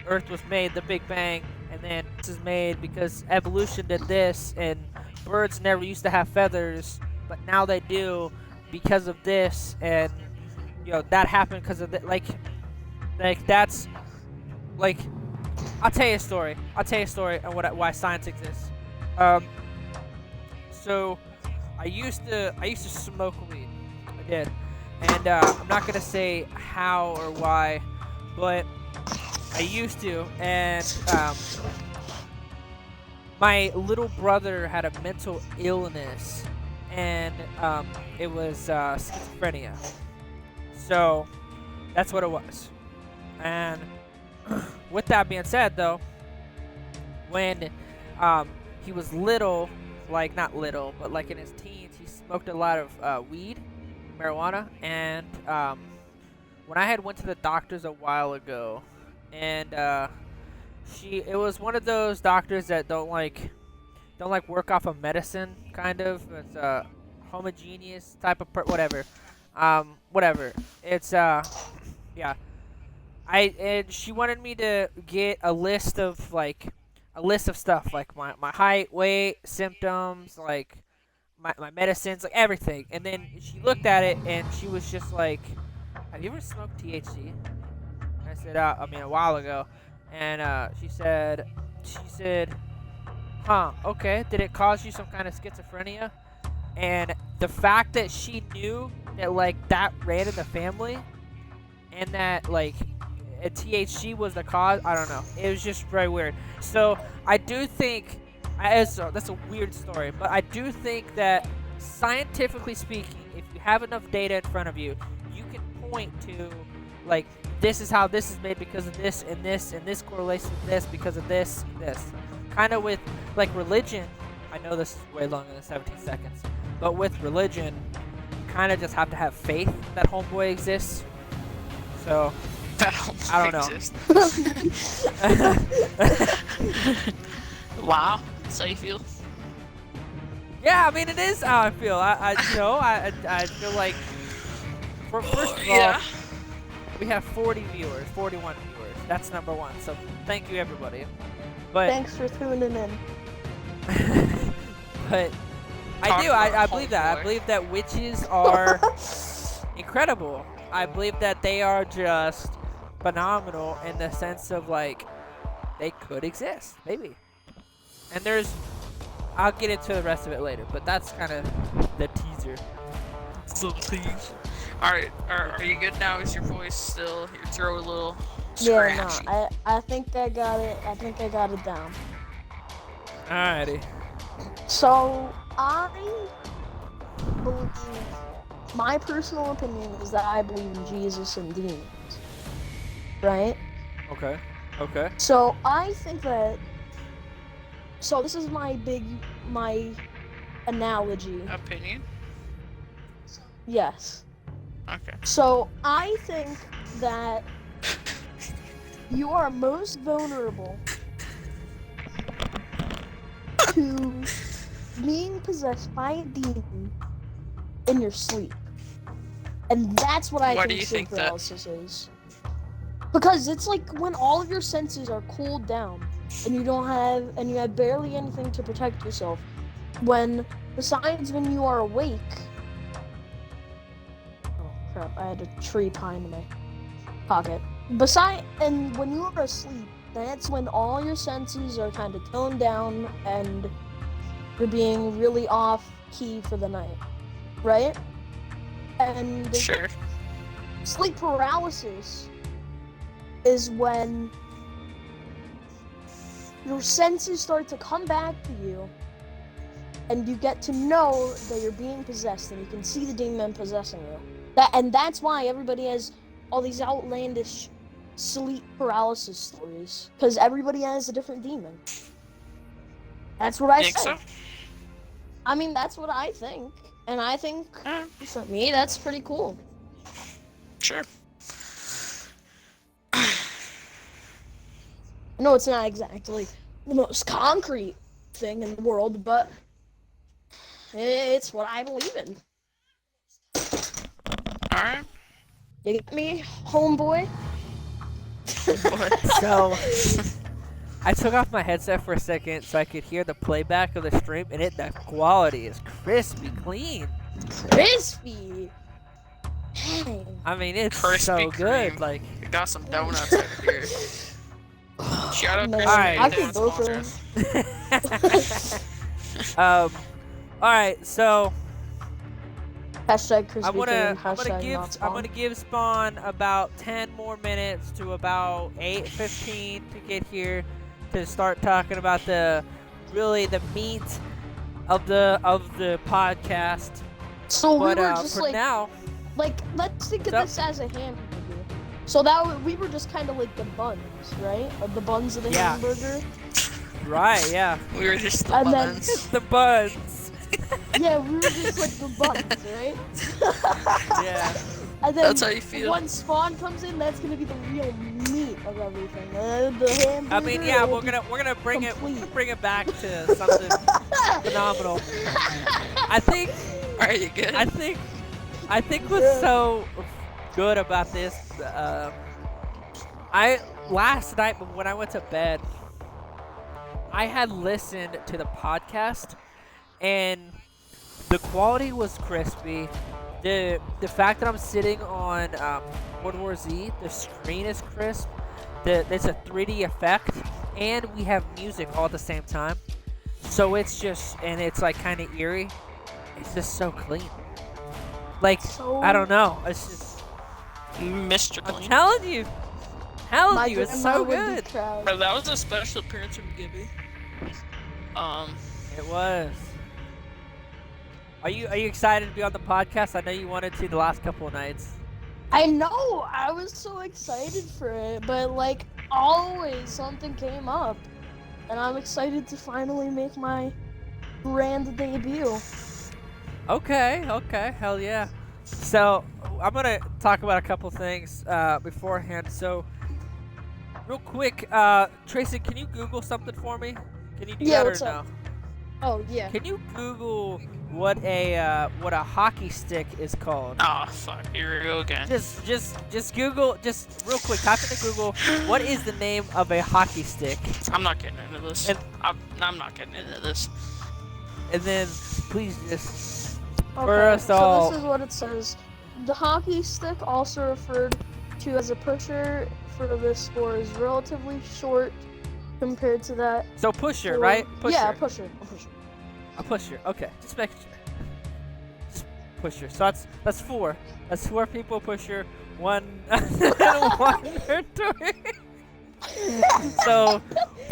[SPEAKER 1] Earth was made, the Big Bang, and then this is made because evolution did this, and birds never used to have feathers, but now they do because of this, and that happened because of that. Like that's like, I'll tell you a story on why science exists. So I used to smoke weed. I did, and I'm not gonna say how or why, but I used to, and my little brother had a mental illness, and it was schizophrenia. So that's what it was. And with that being said, though, when he was little, like not little, but like in his teens, he smoked a lot of weed, marijuana, and when I had went to the doctors a while ago, and it was one of those doctors that don't like work off of medicine, kind of. It's a homogeneous type of whatever. Whatever. It's yeah. And she wanted me to get a list of stuff, like my height, weight, symptoms, like my medicines, like everything. And then she looked at it and she was just like, "Have you ever smoked THC?" And I said, I mean, a while ago. And she said, "Huh, okay. Did it cause you some kind of schizophrenia?" And the fact that she knew that like that ran in the family, and that like THC was the cause, I don't know. It was just very weird. So I do think that's a weird story, but I do think that scientifically speaking, if you have enough data in front of you, you can point to like this is how this is made because of this and this correlates with this because of this and this. Kind of with like religion. I know this is way longer than 17 seconds, but with religion, you kind of just have to have faith that homeboy exists. So I don't
[SPEAKER 2] know. Wow, that's how you feel?
[SPEAKER 1] Yeah, I mean it is how I feel. I feel like first of all, we have 41 viewers. That's number one. So thank you everybody. But
[SPEAKER 3] thanks for tuning in.
[SPEAKER 1] But I believe that. I believe that witches are incredible. I believe that they are just phenomenal in the sense of like they could exist, maybe. And I'll get into the rest of it later, but that's kind of the teaser.
[SPEAKER 2] So please. Alright, are you good now? Is your voice still, your throat a little
[SPEAKER 3] scratchy?
[SPEAKER 2] scratchy?
[SPEAKER 3] Yeah, no, I think I got it. I think I got it down.
[SPEAKER 1] Alrighty.
[SPEAKER 3] So, I believe, my personal opinion is that I believe in Jesus and demons. Right?
[SPEAKER 1] Okay.
[SPEAKER 3] So, I think that, so this is my analogy.
[SPEAKER 2] Opinion?
[SPEAKER 3] Yes.
[SPEAKER 2] Okay.
[SPEAKER 3] So, I think that you are most vulnerable to being possessed by a demon in your sleep. And that's what I think sleep paralysis is. Because it's like when all of your senses are cooled down and you have barely anything to protect yourself. Besides when you are awake. Oh crap, I had a tree pie in my pocket. And when you are asleep, that's when all your senses are kind of toned down and you're being really off key for the night, right? And
[SPEAKER 2] sure.
[SPEAKER 3] Sleep paralysis is when your senses start to come back to you and you get to know that you're being possessed and you can see the demon possessing you. That's why everybody has all these outlandish sleep paralysis stories, because everybody has a different demon. That's what I think.
[SPEAKER 2] So?
[SPEAKER 3] I mean, that's what I think, and I think for me that's pretty cool.
[SPEAKER 2] Sure.
[SPEAKER 3] I know it's not exactly the most concrete thing in the world, but it's what I believe in.
[SPEAKER 2] Alright.
[SPEAKER 3] You get me, homeboy?
[SPEAKER 1] So, I took off my headset for a second so I could hear the playback of the stream, and the quality is crispy clean.
[SPEAKER 3] Crispy? Dang.
[SPEAKER 1] I mean, it's
[SPEAKER 2] Krispy
[SPEAKER 1] so good.
[SPEAKER 2] Kreme.
[SPEAKER 1] Like,
[SPEAKER 2] We got some donuts over here. Shout out
[SPEAKER 3] Man,
[SPEAKER 2] Krispy
[SPEAKER 3] I
[SPEAKER 2] Kreme.
[SPEAKER 3] could go for
[SPEAKER 1] alright, so
[SPEAKER 3] Hashtag Krispy
[SPEAKER 1] I'm
[SPEAKER 3] Kreme,
[SPEAKER 1] gonna give Spawn about 10 more minutes to about 8:15 to get here to start talking about the meat of the podcast.
[SPEAKER 3] So
[SPEAKER 1] But
[SPEAKER 3] we were just
[SPEAKER 1] for now,
[SPEAKER 3] let's think of this as a hamburger. So we were just kind of like the buns, right? Of the buns of the hamburger.
[SPEAKER 1] right? Yeah,
[SPEAKER 2] We were just the
[SPEAKER 3] And
[SPEAKER 2] buns.
[SPEAKER 1] the buns.
[SPEAKER 3] Yeah, we were just like the buns, right?
[SPEAKER 1] Yeah.
[SPEAKER 3] And then
[SPEAKER 2] That's how you feel.
[SPEAKER 3] Once Spawn comes in, that's gonna be the real meat. of everything. The hamburger.
[SPEAKER 1] I mean, yeah,
[SPEAKER 3] will
[SPEAKER 1] we're gonna bring
[SPEAKER 3] complete.
[SPEAKER 1] it back to something phenomenal. I think
[SPEAKER 2] Are you good?
[SPEAKER 1] I think what's so good about this, last night when I went to bed, I had listened to the podcast, and the quality was crispy. The fact that I'm sitting on World War Z, the screen is crisp. It's a 3D effect, and we have music all at the same time. So it's just, and it's like kind of eerie. It's just so clean. Like, I don't know. It's just,
[SPEAKER 2] Mr.
[SPEAKER 1] I'm
[SPEAKER 2] Clean.
[SPEAKER 1] telling you, it's so good.
[SPEAKER 2] Bro, that was a special appearance from Gibby.
[SPEAKER 1] It was. Are you excited to be on the podcast? I know you wanted to the last couple of nights.
[SPEAKER 3] I know. I was so excited for it, but like always, something came up, and I'm excited to finally make my grand debut.
[SPEAKER 1] Okay, hell yeah. So, I'm gonna talk about a couple things beforehand. So, real quick, Tracy, can you Google something for me? Can you do that
[SPEAKER 3] what's
[SPEAKER 1] or
[SPEAKER 3] up?
[SPEAKER 1] no?
[SPEAKER 3] Oh yeah.
[SPEAKER 1] Can you Google what a hockey stick is called?
[SPEAKER 2] Oh fuck, here we go again.
[SPEAKER 1] Just Google, just real quick, type into Google, what is the name of a hockey stick?
[SPEAKER 2] I'm not getting into this.
[SPEAKER 1] And-
[SPEAKER 2] I'm not getting into this.
[SPEAKER 1] And then, please just,
[SPEAKER 3] Okay,
[SPEAKER 1] first
[SPEAKER 3] so
[SPEAKER 1] all-
[SPEAKER 3] this is what it says. The hockey stick, also referred to as a pusher for this sport, is relatively short compared to that.
[SPEAKER 1] so pusher,
[SPEAKER 3] for-
[SPEAKER 1] right? Pusher.
[SPEAKER 3] Yeah, a pusher.
[SPEAKER 1] A pusher. Okay, just make sure. Just pusher. So that's four. That's four people pusher. One one territory. So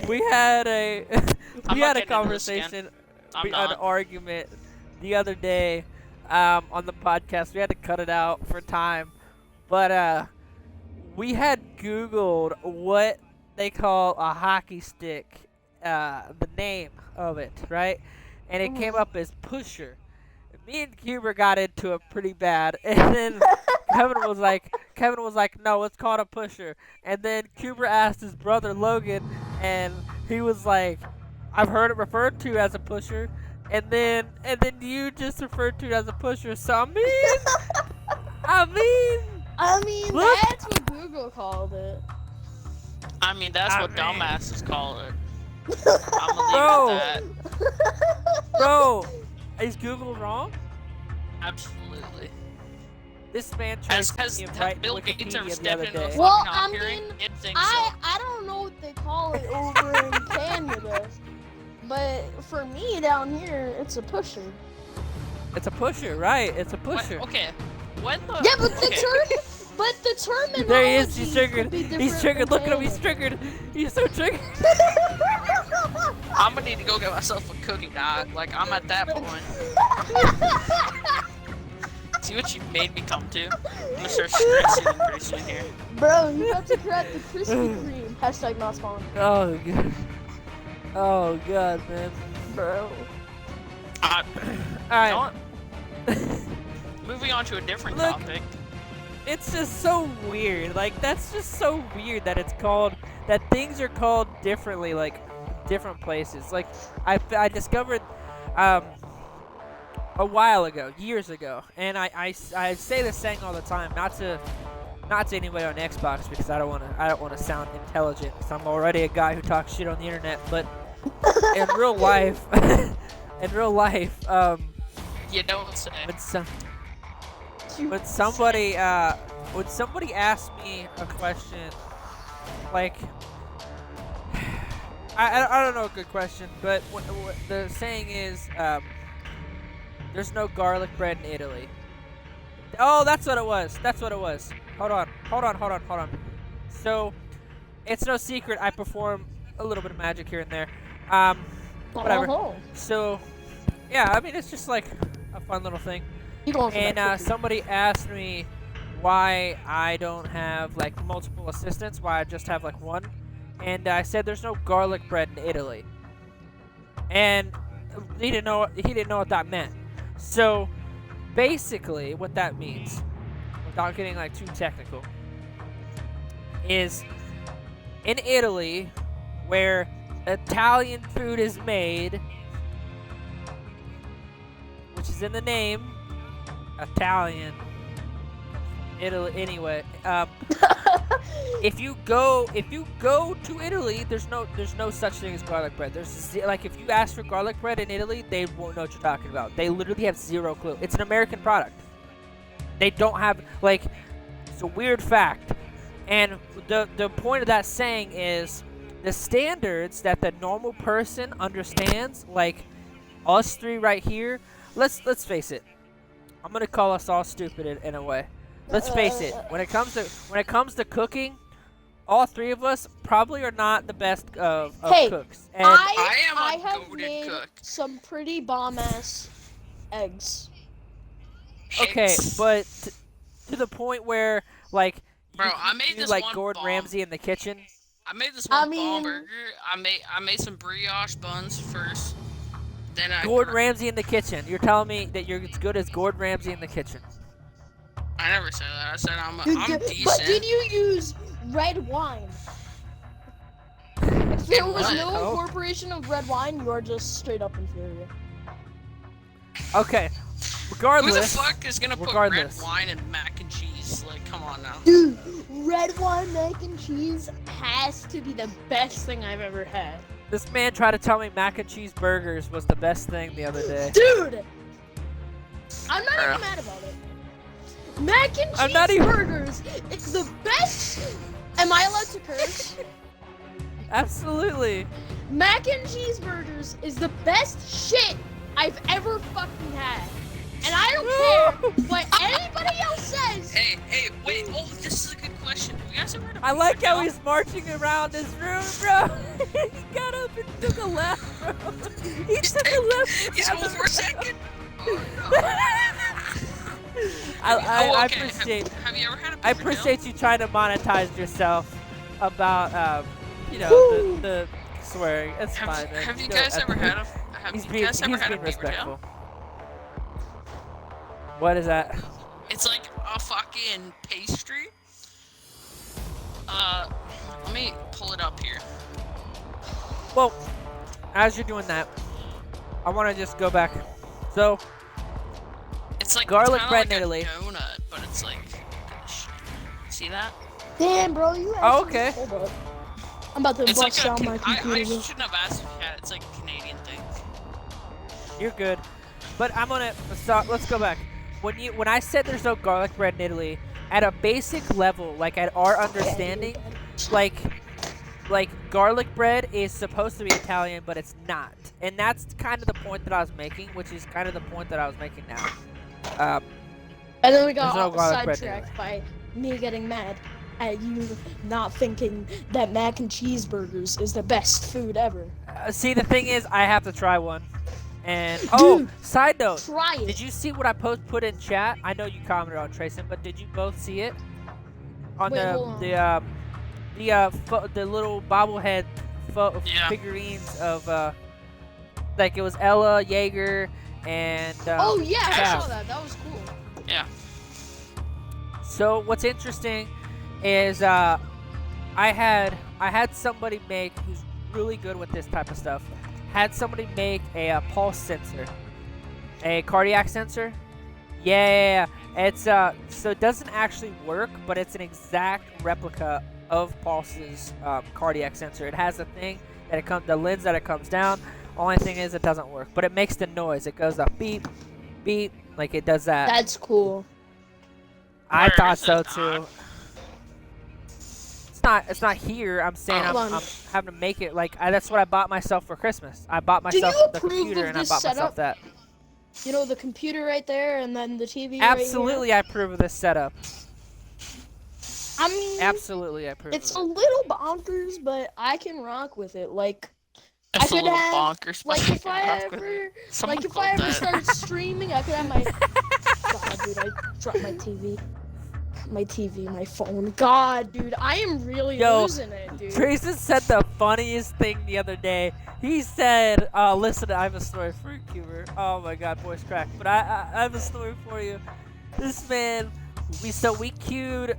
[SPEAKER 1] we had a
[SPEAKER 2] I'm
[SPEAKER 1] we
[SPEAKER 2] not
[SPEAKER 1] had a
[SPEAKER 2] getting into this again.
[SPEAKER 1] conversation,
[SPEAKER 2] I'm
[SPEAKER 1] an
[SPEAKER 2] not.
[SPEAKER 1] argument the other day on the podcast. We had to cut it out for time, but we had Googled what they call a hockey stick, the name of it, right? And it came up as pusher. Me and Cuber got into it pretty bad, and then Kevin was like, no, it's called a pusher. And then Cuber asked his brother Logan, and he was like, I've heard it referred to as a pusher. And then you just referred to it as a pusher. So I mean, look.
[SPEAKER 3] That's what Google called it.
[SPEAKER 2] I mean, that's
[SPEAKER 1] I
[SPEAKER 2] what
[SPEAKER 1] mean-
[SPEAKER 2] dumbasses call it. I'm gonna leave it at that.
[SPEAKER 1] Bro, is Google wrong?
[SPEAKER 2] Absolutely.
[SPEAKER 1] This man
[SPEAKER 2] As
[SPEAKER 1] tried to right
[SPEAKER 2] Bill Gates ever
[SPEAKER 1] Wikipedia the
[SPEAKER 2] stepped
[SPEAKER 1] other
[SPEAKER 2] into the
[SPEAKER 1] day.
[SPEAKER 2] fucking
[SPEAKER 3] Well,
[SPEAKER 2] hot
[SPEAKER 3] I
[SPEAKER 2] hearing,
[SPEAKER 3] mean,
[SPEAKER 2] it'd think so.
[SPEAKER 3] I don't know what they call it over in Canada, but for me down here, it's a pusher.
[SPEAKER 1] It's a pusher, right? It's a
[SPEAKER 2] What-
[SPEAKER 1] pusher.
[SPEAKER 2] okay. When the
[SPEAKER 3] Yeah, but the
[SPEAKER 2] okay.
[SPEAKER 3] terminology
[SPEAKER 1] There he is.
[SPEAKER 3] could
[SPEAKER 1] He's
[SPEAKER 3] be
[SPEAKER 1] triggered.
[SPEAKER 3] different
[SPEAKER 1] He's triggered.
[SPEAKER 3] from
[SPEAKER 1] Look at him. He's
[SPEAKER 3] Canada.
[SPEAKER 1] triggered. He's so triggered.
[SPEAKER 2] I'm gonna need to go get myself a cookie dog. Like, I'm at that point. See what you made me come to? I'm gonna start stressing pretty soon here.
[SPEAKER 3] Bro, you got to crack the Krispy Kreme. Hashtag not spawn.
[SPEAKER 1] Oh god. Oh god, man.
[SPEAKER 3] Bro.
[SPEAKER 2] Uh,
[SPEAKER 1] All
[SPEAKER 2] you know
[SPEAKER 1] right.
[SPEAKER 2] what? Moving on to a different
[SPEAKER 1] Look.
[SPEAKER 2] topic.
[SPEAKER 1] It's just so weird. Like, that's just so weird that it's called, that things are called differently, like, different places. Like, I discovered, a while ago, years ago, and I say this saying all the time, not to anybody on Xbox, because I don't want to sound intelligent, because I'm already a guy who talks shit on the internet, but in real life,
[SPEAKER 2] You don't say.
[SPEAKER 1] when somebody asks me a question, like, I don't know a good question, but what the saying is, there's no garlic bread in Italy. Oh, that's what it was. Hold on. So, it's no secret I perform a little bit of magic here and there. Whatever.
[SPEAKER 3] Oh,
[SPEAKER 1] So, yeah, I mean, it's just like a fun little thing.
[SPEAKER 3] you going for that
[SPEAKER 1] And
[SPEAKER 3] cookie.
[SPEAKER 1] somebody asked me why I don't have like multiple assistants, why I just have like one, and I said there's no garlic bread in Italy, and he didn't know what that meant. So basically, what that means, without getting like too technical, is in Italy, where Italian food is made, which is in the name, Italian. Italy. Anyway, if you go to Italy, there's no such thing as garlic bread. Like if you ask for garlic bread in Italy, they won't know what you're talking about. They literally have zero clue. It's an American product. They don't have, like, it's a weird fact. And the point of that saying is the standards that the normal person understands, like us three right here. Let's face it. I'm gonna call us all stupid in a way. Let's face it. When it comes to cooking, all three of us probably are not the best of cooks. And
[SPEAKER 3] I have made some pretty bomb-ass eggs.
[SPEAKER 1] Okay, but to the point where, like,
[SPEAKER 2] bro, I made this
[SPEAKER 1] like
[SPEAKER 2] one
[SPEAKER 1] Gordon
[SPEAKER 2] bomb.
[SPEAKER 1] Ramsay in the kitchen.
[SPEAKER 2] I made this one bomb burger. I made some brioche buns first. Then
[SPEAKER 1] Gordon Ramsay in the kitchen. You're telling me that you're as good as Gordon Ramsay in the kitchen?
[SPEAKER 2] I never said that. I said I'm decent.
[SPEAKER 3] But did you use red wine? If there was no incorporation of red wine, you are just straight up inferior.
[SPEAKER 1] Okay. Regardless.
[SPEAKER 2] Who the fuck is gonna put red wine and mac and cheese? Like, come on now.
[SPEAKER 3] Dude, red wine mac and cheese has to be the best thing I've ever had.
[SPEAKER 1] This man tried to tell me mac and cheese burgers was the best thing the other day.
[SPEAKER 3] Dude! I'm not even mad about it. Mac and cheese burgers, it's the best. Am I allowed to curse?
[SPEAKER 1] Absolutely.
[SPEAKER 3] Mac and cheeseburgers is the best shit I've ever fucking had. And I don't care what anybody else says.
[SPEAKER 2] Hey, wait. Oh, this is a good question. You guys ever heard of
[SPEAKER 1] I like how he's marching around this room, bro. He got up and took a left, bro. He took a left.
[SPEAKER 2] He's hold for a second. Oh, no.
[SPEAKER 1] I appreciate.
[SPEAKER 2] Have you ever had a
[SPEAKER 1] I appreciate you trying to monetize yourself about the swearing. It's fine, man.
[SPEAKER 2] Have you guys ever had a? Have you guys ever had a beaver tail?
[SPEAKER 1] What is that?
[SPEAKER 2] It's like a fucking pastry. Let me pull it up here.
[SPEAKER 1] Well, as you're doing that, I want to just go back. So,
[SPEAKER 2] it's like
[SPEAKER 1] garlic bread
[SPEAKER 2] like
[SPEAKER 1] in Italy.
[SPEAKER 2] A donut, but it's like, see that?
[SPEAKER 3] Damn, bro, you.
[SPEAKER 1] Oh, okay.
[SPEAKER 3] Hold up. I'm about to bust down my computer.
[SPEAKER 2] I shouldn't have asked if you had it. It's like a Canadian thing.
[SPEAKER 1] You're good, but I'm gonna stop. Let's go back. When I said there's no garlic bread in Italy, at a basic level, like at our understanding, like garlic bread is supposed to be Italian, but it's not, and that's kind of the point that I was making, which is kind of the point that I was making now.
[SPEAKER 3] And then we got sidetracked by me getting mad at you not thinking that mac and cheeseburgers is the best food ever.
[SPEAKER 1] See, the thing is, I have to try one. And
[SPEAKER 3] Dude,
[SPEAKER 1] side note,
[SPEAKER 3] try it.
[SPEAKER 1] Did you see what I put in chat? I know you commented on TRACEN, but did you both see it? On the little bobblehead figurines of like it was Ella, Jaeger, and
[SPEAKER 3] oh yeah,
[SPEAKER 1] Cav.
[SPEAKER 3] I saw that. That was cool.
[SPEAKER 2] Yeah.
[SPEAKER 1] So what's interesting is I had somebody make, who's really good with this type of stuff. Had somebody make a pulse sensor, a cardiac sensor. Yeah. It's so it doesn't actually work, but it's an exact replica of Pulse's cardiac sensor. It has a thing that the lens that it comes down. Only thing is it doesn't work, but it makes the noise. It goes up beep, beep, like it does that.
[SPEAKER 3] That's cool.
[SPEAKER 1] I thought so too. It's not here. I'm saying I'm having to make it. Like that's what I bought myself for Christmas. I bought myself the computer and I bought myself that.
[SPEAKER 3] You know, the computer right there and then the TV.
[SPEAKER 1] Absolutely,
[SPEAKER 3] right
[SPEAKER 1] I approve of this setup.
[SPEAKER 3] I mean,
[SPEAKER 1] absolutely, I approve.
[SPEAKER 3] It's a little bonkers, but I can rock with it. Like,
[SPEAKER 2] it's
[SPEAKER 3] I could have
[SPEAKER 2] bonkers,
[SPEAKER 3] like if I ever start streaming, I could have my. God, dude, I dropped my TV. My phone. God, dude, I am really losing it, dude.
[SPEAKER 1] TRACEN said the funniest thing the other day. He said, listen, I have a story for you, Cuber. Oh my god, voice crack. But I have a story for you. This man, we queued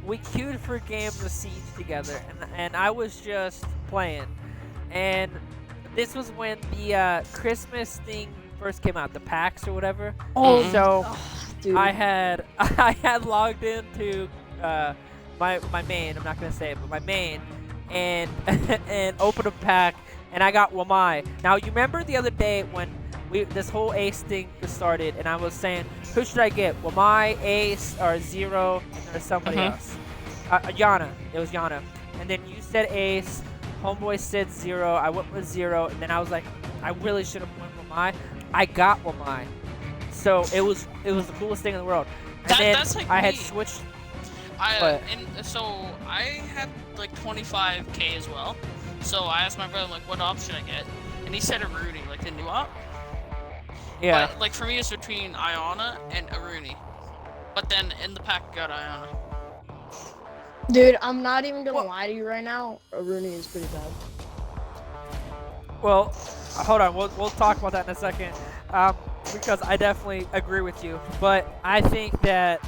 [SPEAKER 1] we queued for games of Siege together, and I was just playing. And this was when the Christmas thing first came out, the packs or whatever.
[SPEAKER 3] Oh,
[SPEAKER 1] So
[SPEAKER 3] dude.
[SPEAKER 1] I had logged into my main. I'm not gonna say it, but my main, and and opened a pack, and I got Wamai. Now you remember the other day when this whole Ace thing started, and I was saying, who should I get? Wamai, Ace, or Zero, and there's somebody else. Yana. It was Yana. And then you said Ace. Homeboy said Zero. I went with Zero, and then I was like, I really should have went Wamai. I got Wamai. So it was the coolest thing in the world. And then
[SPEAKER 2] that's like
[SPEAKER 1] I had
[SPEAKER 2] me.
[SPEAKER 1] switched.
[SPEAKER 2] So I had like 25k as well. So I asked my brother, like, what op should I get? And he said Aruni, like the new op.
[SPEAKER 1] Yeah.
[SPEAKER 2] But like for me, it's between Iona and Aruni. But then in the pack, I got Iona.
[SPEAKER 3] Dude, I'm not even gonna lie to you right now. Aruni is pretty bad.
[SPEAKER 1] Well, hold on. We'll talk about that in a second. Because I definitely agree with you. But I think that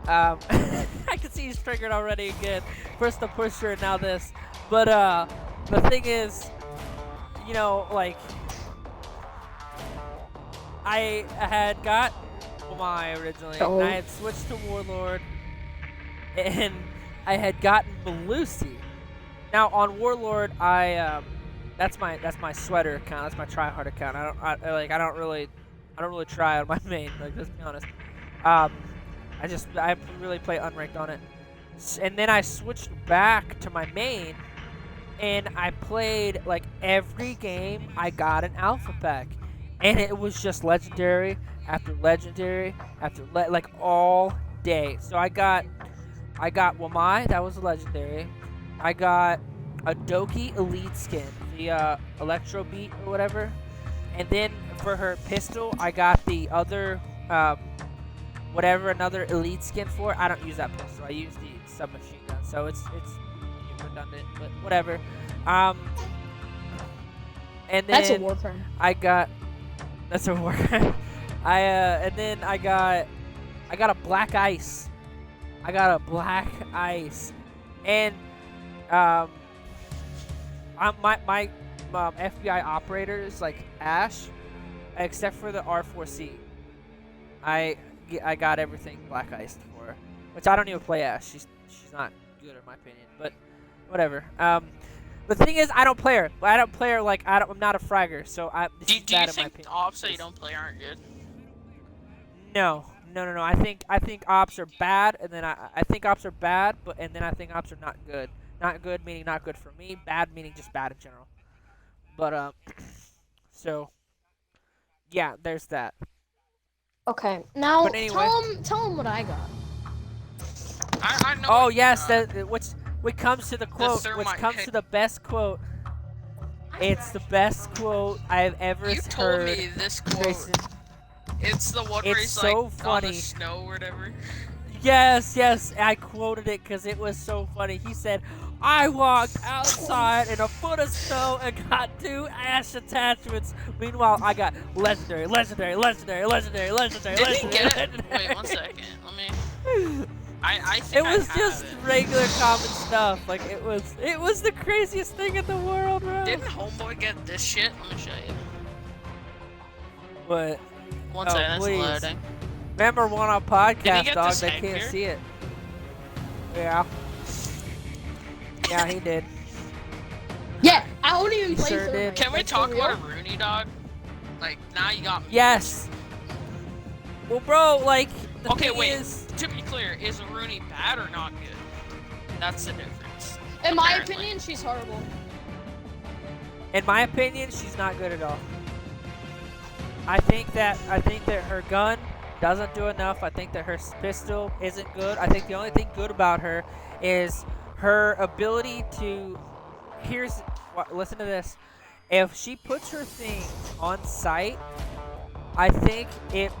[SPEAKER 1] I can see he's triggered already again. First the pusher, and now this. But the thing is, you know, like, I had got Wamai originally, and I had switched to Warlord, and I had gotten Belusi. Now on Warlord, that's my sweater account. That's my tryhard account. I don't really try on my main. Like, let's be honest. I really play unranked on it. And then I switched back to my main, and I played like every game. I got an alpha pack, and it was just legendary after legendary after like all day. So I got Wamai, that was a legendary. I got a Doki Elite skin, the Electro Beat or whatever. And then for her pistol, I got the other another Elite skin for. I don't use that pistol. I use the submachine gun, so it's redundant, but whatever. And then
[SPEAKER 3] That's a war crime.
[SPEAKER 1] That's a war crime. And then I got a Black Ice. I got a Black Ice, and my FBI operators like Ash, except for the R4C. I got everything Black Iced for her, which I don't even play Ash. She's not good in my opinion, but whatever. The thing is, I don't play her. Like I'm not a fragger, so
[SPEAKER 2] Do you think the ops that you don't play aren't good?
[SPEAKER 1] No. I think ops are bad, and then I think ops are bad, and then I think ops are not good. Not good meaning not good for me. Bad meaning just bad in general. But so yeah, there's that.
[SPEAKER 3] Okay, now
[SPEAKER 1] But anyway.
[SPEAKER 3] tell him what I got.
[SPEAKER 2] I know.
[SPEAKER 1] Oh yes, which comes to the quote, which comes to the best quote. It's the best quote I've ever heard.
[SPEAKER 2] You told me this quote.
[SPEAKER 1] TRACEN.
[SPEAKER 2] It's the one where
[SPEAKER 1] It's
[SPEAKER 2] he's
[SPEAKER 1] so
[SPEAKER 2] like
[SPEAKER 1] funny.
[SPEAKER 2] on the snow or whatever.
[SPEAKER 1] Yes, I quoted it because it was so funny. He said, I walked outside in a foot of snow and got 2 ash attachments. Meanwhile, I got legendary.
[SPEAKER 2] Did he get it? Wait, 1 second. Let me. I think
[SPEAKER 1] It was
[SPEAKER 2] I
[SPEAKER 1] just
[SPEAKER 2] have it.
[SPEAKER 1] regular common stuff. Like, it was the craziest thing in the world, bro.
[SPEAKER 2] Didn't Homeboy get this shit? Let me show you.
[SPEAKER 1] But
[SPEAKER 2] 1 second, it's
[SPEAKER 1] please.
[SPEAKER 2] loading.
[SPEAKER 1] Remember one on
[SPEAKER 2] Did he
[SPEAKER 1] podcast,
[SPEAKER 2] get
[SPEAKER 1] dog.
[SPEAKER 2] this
[SPEAKER 1] They
[SPEAKER 2] head
[SPEAKER 1] can't
[SPEAKER 2] gear?
[SPEAKER 1] see it. Yeah. Yeah, he did.
[SPEAKER 3] Yeah, I don't even
[SPEAKER 1] He
[SPEAKER 3] play
[SPEAKER 1] sure
[SPEAKER 3] Thermite.
[SPEAKER 1] did.
[SPEAKER 2] Can we
[SPEAKER 3] Like,
[SPEAKER 2] talk
[SPEAKER 3] for
[SPEAKER 2] about
[SPEAKER 3] real?
[SPEAKER 2] Aruni, dog? Like, now you got me.
[SPEAKER 1] Yes. Well, bro, like the
[SPEAKER 2] Okay,
[SPEAKER 1] thing
[SPEAKER 2] wait.
[SPEAKER 1] is,
[SPEAKER 2] To be clear, is Aruni bad or not good? That's the difference.
[SPEAKER 3] In my
[SPEAKER 2] Apparently.
[SPEAKER 3] opinion, she's horrible.
[SPEAKER 1] in my opinion, she's not good at all. I think that her gun doesn't do enough. I think that her pistol isn't good. I think the only thing good about her is her ability to. Listen to this. If she puts her thing on sight, I think it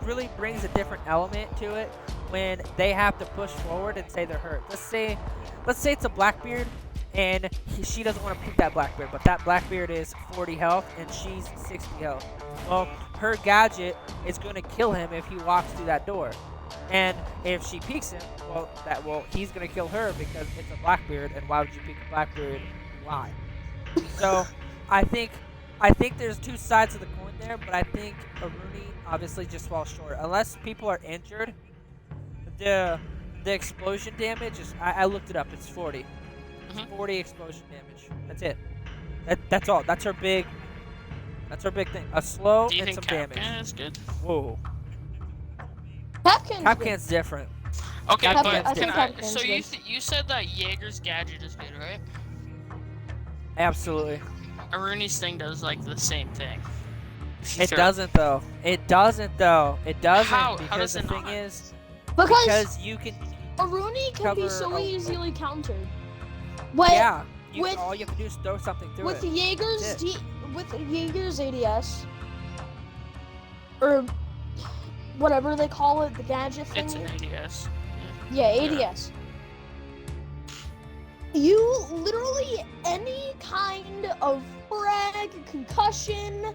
[SPEAKER 1] really brings a different element to it when they have to push forward and say they're hurt. Let's say it's a Blackbeard, and she doesn't want to pick that Blackbeard, but that Blackbeard is 40 health and she's 60 health. Well, her gadget is going to kill him if he walks through that door. And if she peeks him, well, he's gonna kill her because it's a Blackbeard, and why would you pick a Blackbeard? Why? So, I think there's two sides of the coin there, but I think Aruni obviously just falls short. Unless people are injured, the explosion damage is, I looked it up, it's 40. It's 40 explosion damage. That's it. That's all. That's her big thing. A slow
[SPEAKER 2] Do you
[SPEAKER 1] and
[SPEAKER 2] think
[SPEAKER 1] some damage.
[SPEAKER 2] Capcan is good?
[SPEAKER 1] Whoa.
[SPEAKER 3] Capcan's good.
[SPEAKER 1] Different.
[SPEAKER 2] Okay,
[SPEAKER 3] Capcan-
[SPEAKER 2] but
[SPEAKER 3] I
[SPEAKER 2] can
[SPEAKER 3] think
[SPEAKER 2] I?
[SPEAKER 3] Capcan's
[SPEAKER 2] So
[SPEAKER 3] good.
[SPEAKER 2] you said that Jaeger's gadget is good, right?
[SPEAKER 1] Absolutely.
[SPEAKER 2] Aruni's thing does like the same thing.
[SPEAKER 1] It doesn't though. It doesn't though. It doesn't
[SPEAKER 2] How
[SPEAKER 1] because
[SPEAKER 2] does it
[SPEAKER 1] the thing
[SPEAKER 2] not?
[SPEAKER 1] is
[SPEAKER 3] Because
[SPEAKER 1] you can
[SPEAKER 3] Aruni can be
[SPEAKER 1] cover
[SPEAKER 3] so
[SPEAKER 1] a-
[SPEAKER 3] easily countered. But
[SPEAKER 1] yeah.
[SPEAKER 3] with-
[SPEAKER 1] All you have to do is throw something through
[SPEAKER 3] with
[SPEAKER 1] it.
[SPEAKER 3] Jaeger's
[SPEAKER 1] That's
[SPEAKER 3] with Jaeger's ADS or whatever they call it, the gadget thing.
[SPEAKER 2] It's an ADS.
[SPEAKER 3] Yeah, ADS. You literally any kind of frag, concussion,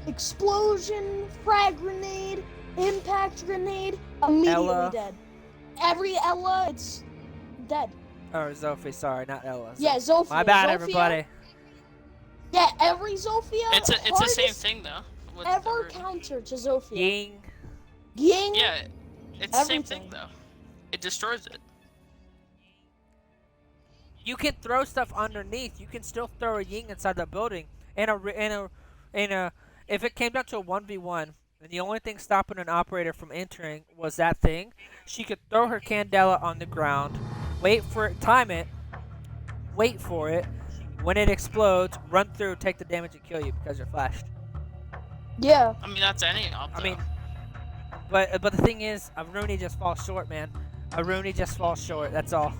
[SPEAKER 3] explosion, frag grenade, impact grenade, immediately
[SPEAKER 1] Ella.
[SPEAKER 3] dead. Every Ella, it's dead.
[SPEAKER 1] Or Zophie, sorry, not Ella.
[SPEAKER 3] Yeah, Zofia.
[SPEAKER 1] My bad,
[SPEAKER 3] Zofia,
[SPEAKER 1] everybody.
[SPEAKER 3] Yeah, every Zofia.
[SPEAKER 2] It's the same
[SPEAKER 3] hardest
[SPEAKER 2] thing though. With
[SPEAKER 3] Ever
[SPEAKER 2] Aruni.
[SPEAKER 3] counter to Zofia.
[SPEAKER 1] Ying.
[SPEAKER 3] Ying.
[SPEAKER 2] Yeah, it's the same
[SPEAKER 3] Everything.
[SPEAKER 2] thing though. It destroys it.
[SPEAKER 1] You can throw stuff underneath. You can still throw a Ying inside the building. If it came down to a 1v1, and the only thing stopping an operator from entering was that thing, she could throw her Candela on the ground, wait for it, time it, wait for it. When it explodes, run through, take the damage, and kill you because you're flashed.
[SPEAKER 3] Yeah.
[SPEAKER 2] I mean, that's any op.
[SPEAKER 1] I mean, but the thing is, Aruni just falls short, man. Aruni just falls short. That's all.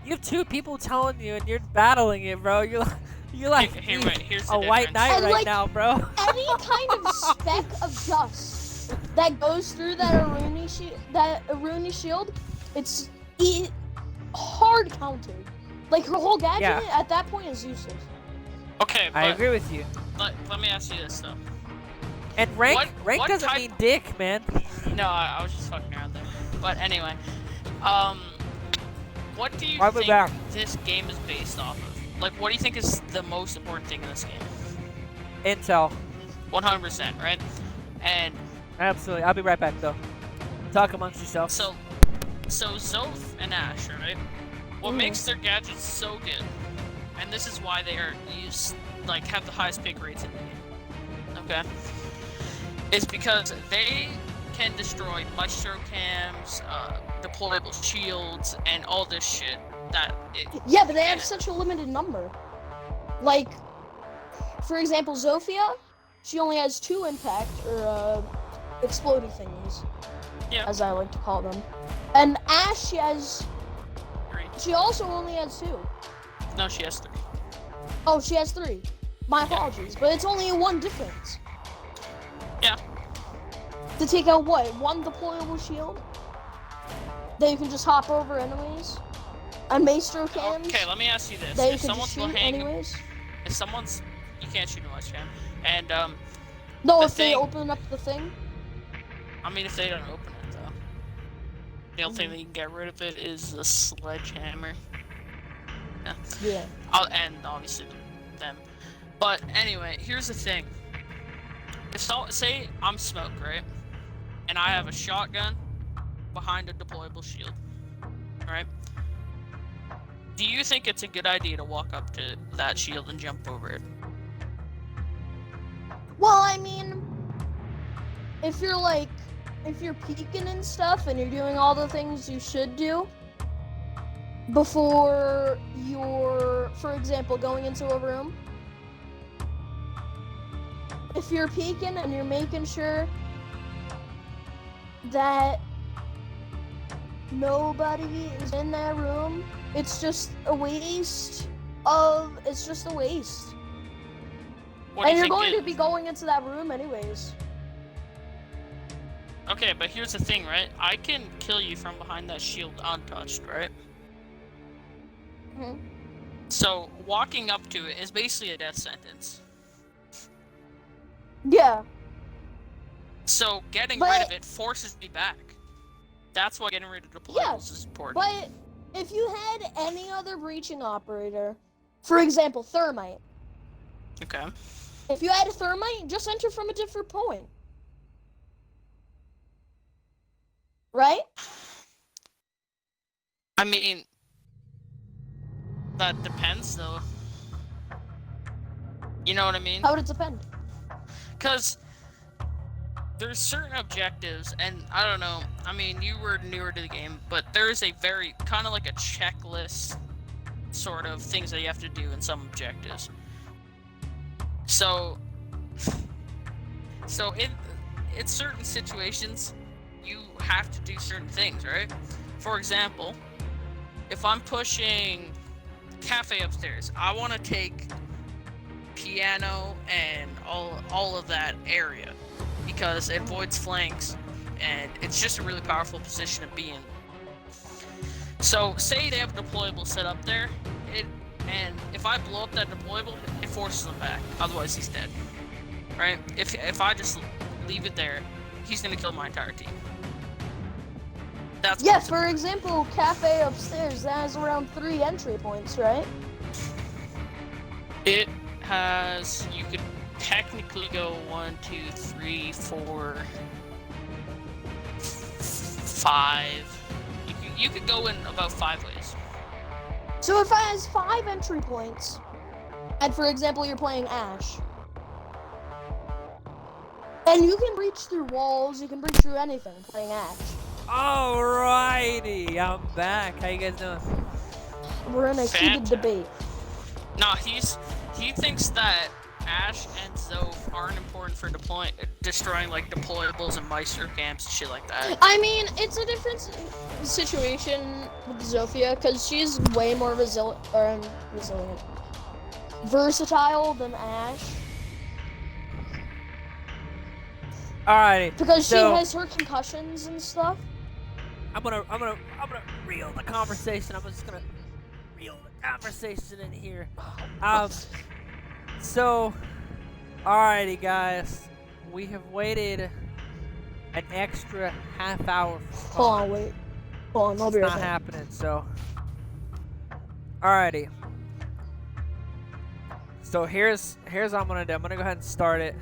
[SPEAKER 1] You have two people telling you, and you're battling it, bro. You're like
[SPEAKER 2] here's the
[SPEAKER 1] a white
[SPEAKER 2] difference.
[SPEAKER 1] knight
[SPEAKER 3] And,
[SPEAKER 1] right
[SPEAKER 3] like,
[SPEAKER 1] now, bro.
[SPEAKER 3] Any kind of speck of dust that goes through that Aruni shield, it's hard countered. Like her whole gadget
[SPEAKER 1] Yeah.
[SPEAKER 3] at that point is useless.
[SPEAKER 2] Okay, but
[SPEAKER 1] I agree with you.
[SPEAKER 2] let me ask you this though.
[SPEAKER 1] And rank
[SPEAKER 2] what
[SPEAKER 1] doesn't
[SPEAKER 2] type-
[SPEAKER 1] mean dick, man.
[SPEAKER 2] No, I was just fucking around there. But anyway, what do you
[SPEAKER 1] Right, we're
[SPEAKER 2] think
[SPEAKER 1] back.
[SPEAKER 2] this game is based off of? Like, what do you think is the most important thing in this game?
[SPEAKER 1] Intel.
[SPEAKER 2] 100%, right? And
[SPEAKER 1] Absolutely. I'll be right back, though. Talk amongst yourselves.
[SPEAKER 2] so Zoph and Ash, right? What makes their gadgets so good, and this is why they are used, like, have the highest pick rates in the game, okay? Is because they can destroy maestro cams, deployable shields, and all this shit
[SPEAKER 3] Yeah, but they have such a limited number. Like, for example, Zofia, she only has 2 impact or explodey thingies,
[SPEAKER 2] Yeah.
[SPEAKER 3] as I like to call them. And Ash,
[SPEAKER 2] Three.
[SPEAKER 3] she also only has 2.
[SPEAKER 2] No, she has 3.
[SPEAKER 3] Oh, she has 3. My apologies, but it's only 1 difference.
[SPEAKER 2] Yeah.
[SPEAKER 3] To take out what? 1 deployable shield? That you can just hop over enemies? And maestro cams?
[SPEAKER 2] Okay, let me ask you this:
[SPEAKER 3] that you
[SPEAKER 2] if
[SPEAKER 3] can just
[SPEAKER 2] someone's
[SPEAKER 3] shoot
[SPEAKER 2] gonna hang,
[SPEAKER 3] anyways?
[SPEAKER 2] if someone's, you can't shoot too much, man. And
[SPEAKER 3] No,
[SPEAKER 2] the
[SPEAKER 3] if they
[SPEAKER 2] thing-
[SPEAKER 3] open up the thing?
[SPEAKER 2] I mean, if they don't open it though, the only thing that you can get rid of it is the sledgehammer. Yeah.
[SPEAKER 3] Yeah.
[SPEAKER 2] And obviously them. But anyway, here's the thing. If say I'm Smoke, right? And I have a shotgun behind a deployable shield, right? Do you think it's a good idea to walk up to that shield and jump over it?
[SPEAKER 3] Well, I mean, if you're peeking and stuff and you're doing all the things you should do before you're, for example, going into a room, if you're peeking and you're making sure that nobody is in that room, it's just a waste.
[SPEAKER 2] What do
[SPEAKER 3] And
[SPEAKER 2] you
[SPEAKER 3] you're
[SPEAKER 2] think
[SPEAKER 3] going
[SPEAKER 2] it-
[SPEAKER 3] to be going into that room anyways.
[SPEAKER 2] Okay, but here's the thing, right? I can kill you from behind that shield untouched, right?
[SPEAKER 3] Mhm.
[SPEAKER 2] So walking up to it is basically a death sentence.
[SPEAKER 3] Yeah.
[SPEAKER 2] So getting
[SPEAKER 3] But-
[SPEAKER 2] rid of it forces me back. That's why getting rid of deployables is important.
[SPEAKER 3] But if you had any other breaching operator, for example, thermite.
[SPEAKER 2] Okay.
[SPEAKER 3] If you had a thermite, just enter from a different point. Right?
[SPEAKER 2] I mean, that depends though. You know what I mean?
[SPEAKER 3] How would it depend?
[SPEAKER 2] Because there's certain objectives, and I don't know, I mean, you were newer to the game, but there's a very, kind of like a checklist sort of things that you have to do in some objectives. So in certain situations, you have to do certain things, right? For example, if I'm pushing cafe upstairs, I want to take piano and all of that area because it voids flanks and it's just a really powerful position to be in. So say they have a deployable set up there, and if I blow up that deployable, it forces him back. Otherwise he's dead. Right? If I just leave it there, he's gonna kill my entire team. That's
[SPEAKER 3] Yeah, for example, cafe upstairs that has around 3 entry points, right?
[SPEAKER 2] It has, you could technically go 1, 2, 3, 4, 5. You could go in about 5 ways.
[SPEAKER 3] So if it has 5 entry points, and for example you're playing Ash, and you can breach through walls, you can breach through anything playing Ash.
[SPEAKER 1] Alrighty, I'm back. How you guys doing?
[SPEAKER 3] We're in a heated
[SPEAKER 2] Fantastic.
[SPEAKER 3] debate.
[SPEAKER 2] No, he thinks that Ash and Zoph aren't important for destroying like deployables and Meister camps and shit like that.
[SPEAKER 3] I mean, it's a different situation with Zofia, because she's way more resilient, versatile than Ash.
[SPEAKER 1] Alrighty.
[SPEAKER 3] Because
[SPEAKER 1] so,
[SPEAKER 3] she has her concussions and stuff.
[SPEAKER 1] I'm gonna reel the conversation. I'm just gonna reel the conversation in here. So, alrighty, guys, we have waited an extra half hour. For
[SPEAKER 3] Hold on, wait. Hold on, I'll be
[SPEAKER 1] it's
[SPEAKER 3] right
[SPEAKER 1] not
[SPEAKER 3] back.
[SPEAKER 1] happening. So, alrighty. So here's what I'm gonna do. I'm gonna go ahead and start it.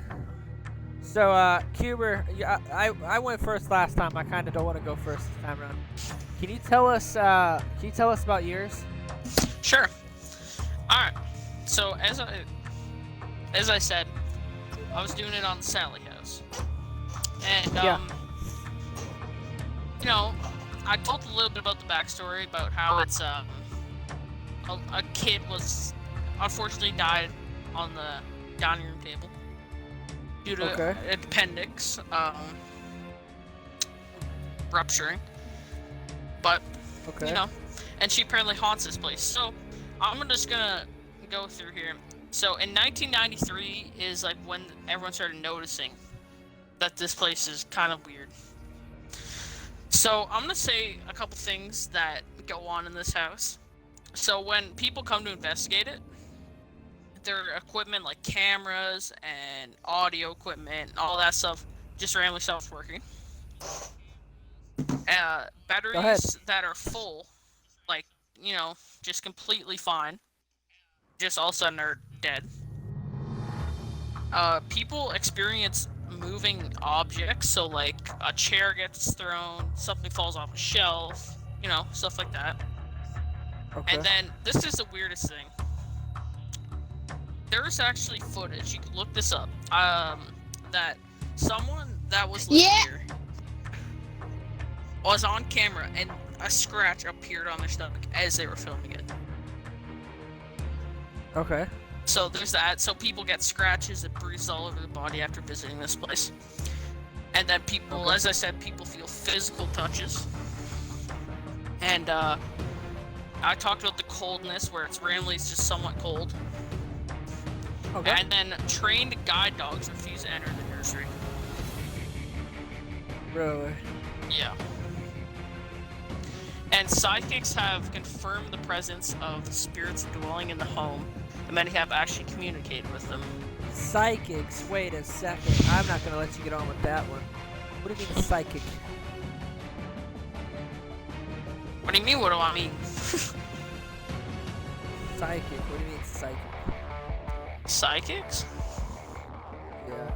[SPEAKER 1] So, Cuber, I went first last time. I kind of don't want to go first this time around. Can you tell us about yours?
[SPEAKER 2] Sure. All right. So as I said, I was doing it on the Sally House, and
[SPEAKER 1] Yeah.
[SPEAKER 2] you know, I told a little bit about the backstory about how it's a kid was unfortunately died on the dining room table due to an appendix rupturing, but you know, and she apparently haunts this place. So I'm just gonna go through here. So in 1993 is like when everyone started noticing that this place is kind of weird. So I'm gonna say a couple things that go on in this house. So when people come to investigate it, their equipment like cameras and audio equipment and all that stuff just randomly stops working. Batteries that are full, like, you know, just completely fine, just all of a sudden are dead. People experience moving objects, so like a chair gets thrown, something falls off a shelf, you know, stuff like that.
[SPEAKER 1] Okay.
[SPEAKER 2] And then this is the weirdest thing. There's actually footage, you can look this up, that someone that was living here was on camera and a scratch appeared on their stomach as they were filming it.
[SPEAKER 1] Okay.
[SPEAKER 2] So there's that. So people get scratches and bruises all over the body after visiting this place. And then people, as I said, people feel physical touches. And I talked about the coldness, where it's randomly it's just somewhat cold.
[SPEAKER 1] Okay.
[SPEAKER 2] And then trained guide dogs refuse to enter the nursery.
[SPEAKER 1] Really?
[SPEAKER 2] Yeah. And psychics have confirmed the presence of spirits dwelling in the home, and many have actually communicated with them.
[SPEAKER 1] Psychics. Wait a second. I'm not gonna let you get on with that one. What do you mean psychic?
[SPEAKER 2] What do you mean? What do I mean?
[SPEAKER 1] Psychic. What do you mean psychic?
[SPEAKER 2] Psychics?
[SPEAKER 1] Yeah.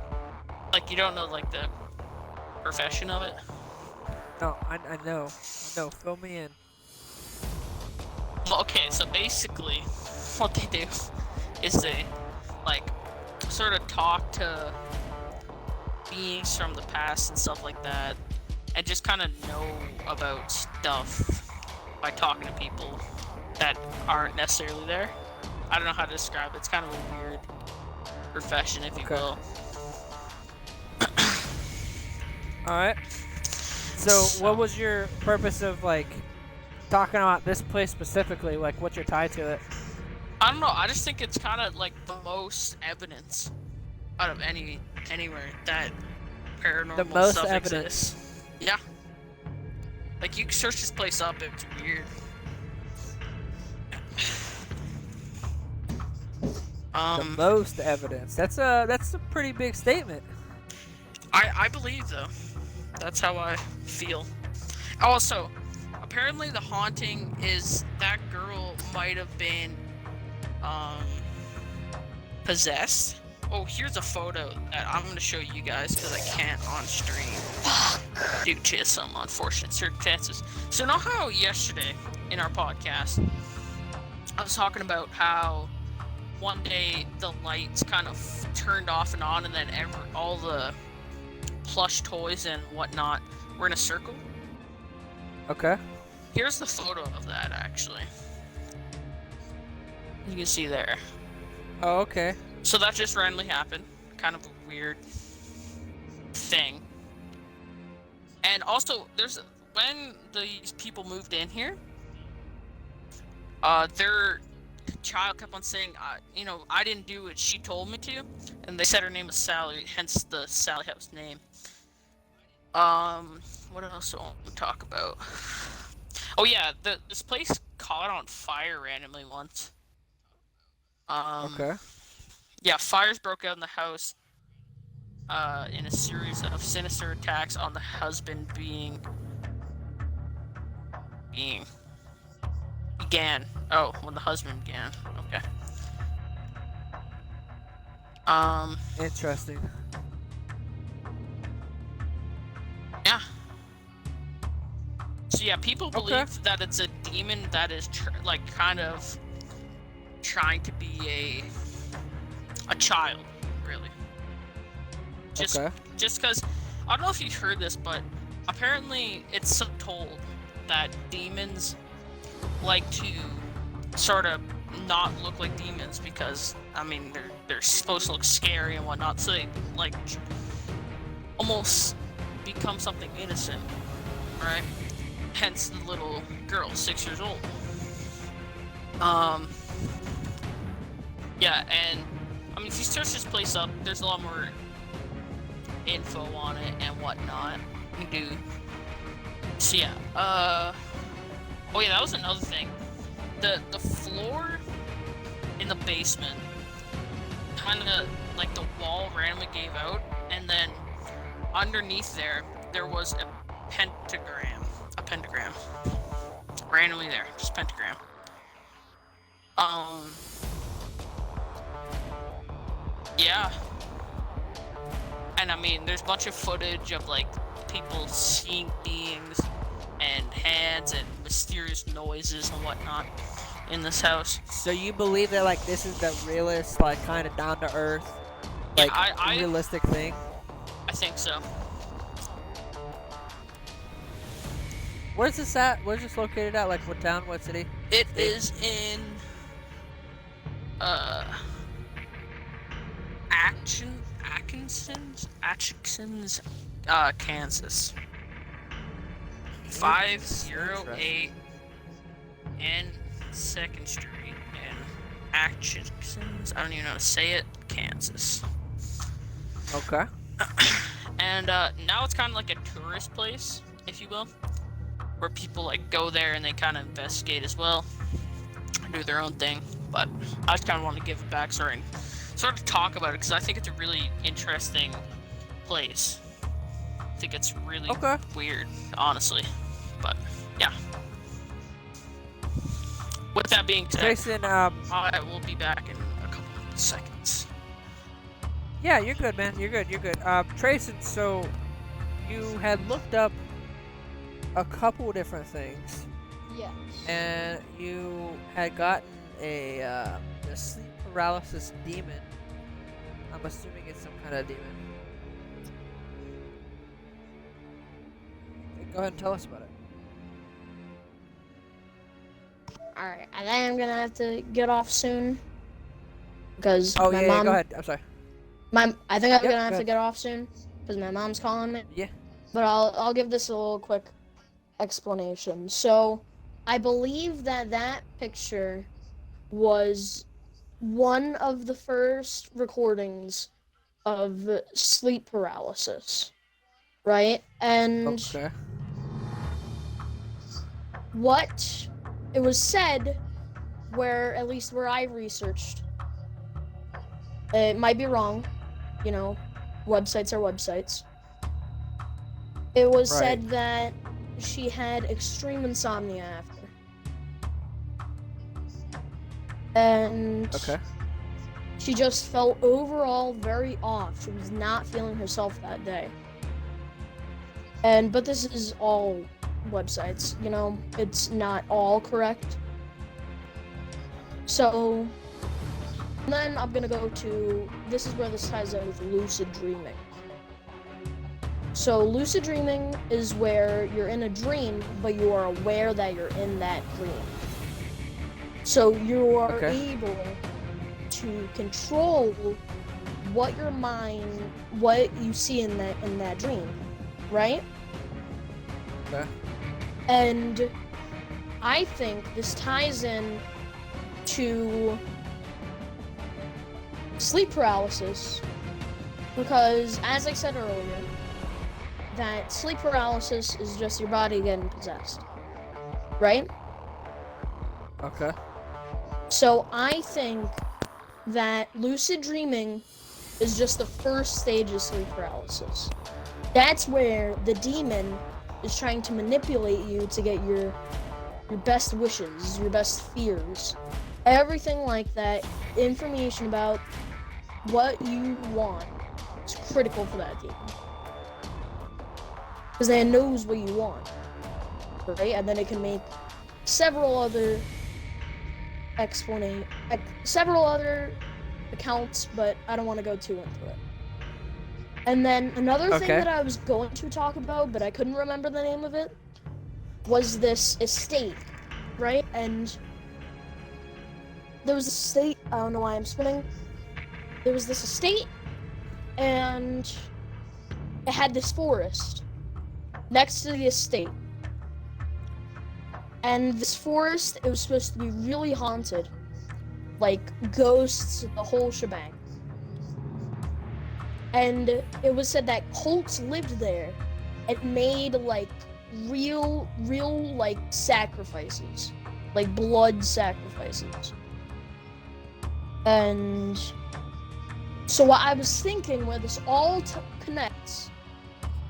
[SPEAKER 2] Like you don't know like the profession of it?
[SPEAKER 1] No, I know. I know. Fill me in.
[SPEAKER 2] Well, okay, so basically, what they do is they like sort of talk to beings from the past and stuff like that, and just kind of know about stuff by talking to people that aren't necessarily there. I don't know how to describe it. It's kind of a weird profession, if you will.
[SPEAKER 1] Alright. So, what was your purpose of, like, talking about this place specifically? Like, what's your tie to it?
[SPEAKER 2] I don't know. I just think it's kind of like the most evidence out of anywhere that paranormal stuff exists. Yeah. Like you can search this place up, it's weird.
[SPEAKER 1] The most evidence. That's a pretty big statement.
[SPEAKER 2] I believe though. That's how I feel. Also, apparently the haunting is that girl might have been possessed. Oh, here's a photo that I'm gonna show you guys because I can't on stream due to some unfortunate circumstances. So, know how yesterday in our podcast I was talking about how one day the lights kind of turned off and on, and then all the plush toys and whatnot were in a circle?
[SPEAKER 1] Okay.
[SPEAKER 2] Here's the photo of that, actually. You can see there.
[SPEAKER 1] Oh, okay.
[SPEAKER 2] So that just randomly happened. Kind of a weird thing. And also, when these people moved in here, their child kept on saying, I didn't do it, she told me to. And they said her name was Sally, hence the Sally House name. What else do I want to talk about? Oh yeah, this place caught on fire randomly once.
[SPEAKER 1] Okay.
[SPEAKER 2] Yeah, fires broke out in the house in a series of sinister attacks on the husband began. Oh, when the husband began. Okay.
[SPEAKER 1] Interesting.
[SPEAKER 2] Yeah. So yeah, people believe that it's a demon that is kind of trying to be a child, really. Just because I don't know if you've heard this, but apparently it's told that demons like to sort of not look like demons because they're supposed to look scary and whatnot, so they like almost become something innocent, right? Hence the little girl, 6 years old. Yeah, and if you search this place up, there's a lot more info on it and whatnot. You do. So yeah, oh yeah, that was another thing. The floor in the basement, kind of like the wall randomly gave out, and then underneath there was a pentagram. Randomly there, just pentagram. Yeah. And there's a bunch of footage of like people seeing beings and hands and mysterious noises and whatnot in this house.
[SPEAKER 1] So you believe that like this is the realest, like kind of down to earth, like realistic thing?
[SPEAKER 2] I think so.
[SPEAKER 1] Where's this at? Where's this located at? Like what town? What city?
[SPEAKER 2] It is in Atkinson's, Kansas. 508 and 2nd Street in Atkinson's. I don't even know how to say it. Kansas.
[SPEAKER 1] Okay.
[SPEAKER 2] And now it's kind of like a tourist place, if you will, where people like go there and they kind of investigate as well, do their own thing. But I just kind of want to give a backstory and sort of talk about it because I think it's a really interesting place. I think it's really weird, honestly. But yeah. With that being said,
[SPEAKER 1] TRACEN,
[SPEAKER 2] I will be back in a couple of seconds.
[SPEAKER 1] yeah, you're good, man. You're good. TRACEN, so you had looked up a couple different things.
[SPEAKER 3] Yes.
[SPEAKER 1] And you had gotten a sleep paralysis demon. I'm assuming it's some kind of demon. Go ahead and tell us about it.
[SPEAKER 3] Alright, I think I'm gonna have to get off soon. Because
[SPEAKER 1] Oh,
[SPEAKER 3] my
[SPEAKER 1] yeah,
[SPEAKER 3] mom.
[SPEAKER 1] go ahead. I'm sorry.
[SPEAKER 3] I think I'm
[SPEAKER 1] Yep,
[SPEAKER 3] gonna have
[SPEAKER 1] go
[SPEAKER 3] to
[SPEAKER 1] ahead.
[SPEAKER 3] get off soon. Because my mom's calling me.
[SPEAKER 1] Yeah.
[SPEAKER 3] But I'll give this a little quick explanation. So, I believe that picture was one of the first recordings of sleep paralysis, right? And
[SPEAKER 1] Okay.
[SPEAKER 3] what it was said, where at least where I researched, it might be wrong, you know, websites are websites. It was
[SPEAKER 1] Right.
[SPEAKER 3] said that she had extreme insomnia after. And
[SPEAKER 1] Okay.
[SPEAKER 3] she just felt overall very off. She was not feeling herself that day. But this is all websites, you know, it's not all correct. So then I'm gonna go to, this is where this ties in with lucid dreaming. So lucid dreaming is where you're in a dream, but you are aware that you're in that dream. So you are able to control what your mind, what you see in that dream, right?
[SPEAKER 1] Okay.
[SPEAKER 3] And I think this ties in to sleep paralysis because, as I said earlier, that sleep paralysis is just your body getting possessed, right?
[SPEAKER 1] Okay.
[SPEAKER 3] So I think that lucid dreaming is just the first stage of sleep paralysis. That's where the demon is trying to manipulate you to get your best wishes, your best fears, everything like that. Information about what you want is critical for that demon. Because it knows what you want, right? And then it can make several other accounts, but I don't want to go too into it. And then another thing that I was going to talk about, but I couldn't remember the name of it, was this estate, right? And there was a estate, I don't know why I'm spinning. There was this estate, and it had this forest next to the estate. And this forest, it was supposed to be really haunted. Like ghosts, the whole shebang. And it was said that cults lived there and made like real like sacrifices. Like blood sacrifices. And so what I was thinking where this all connects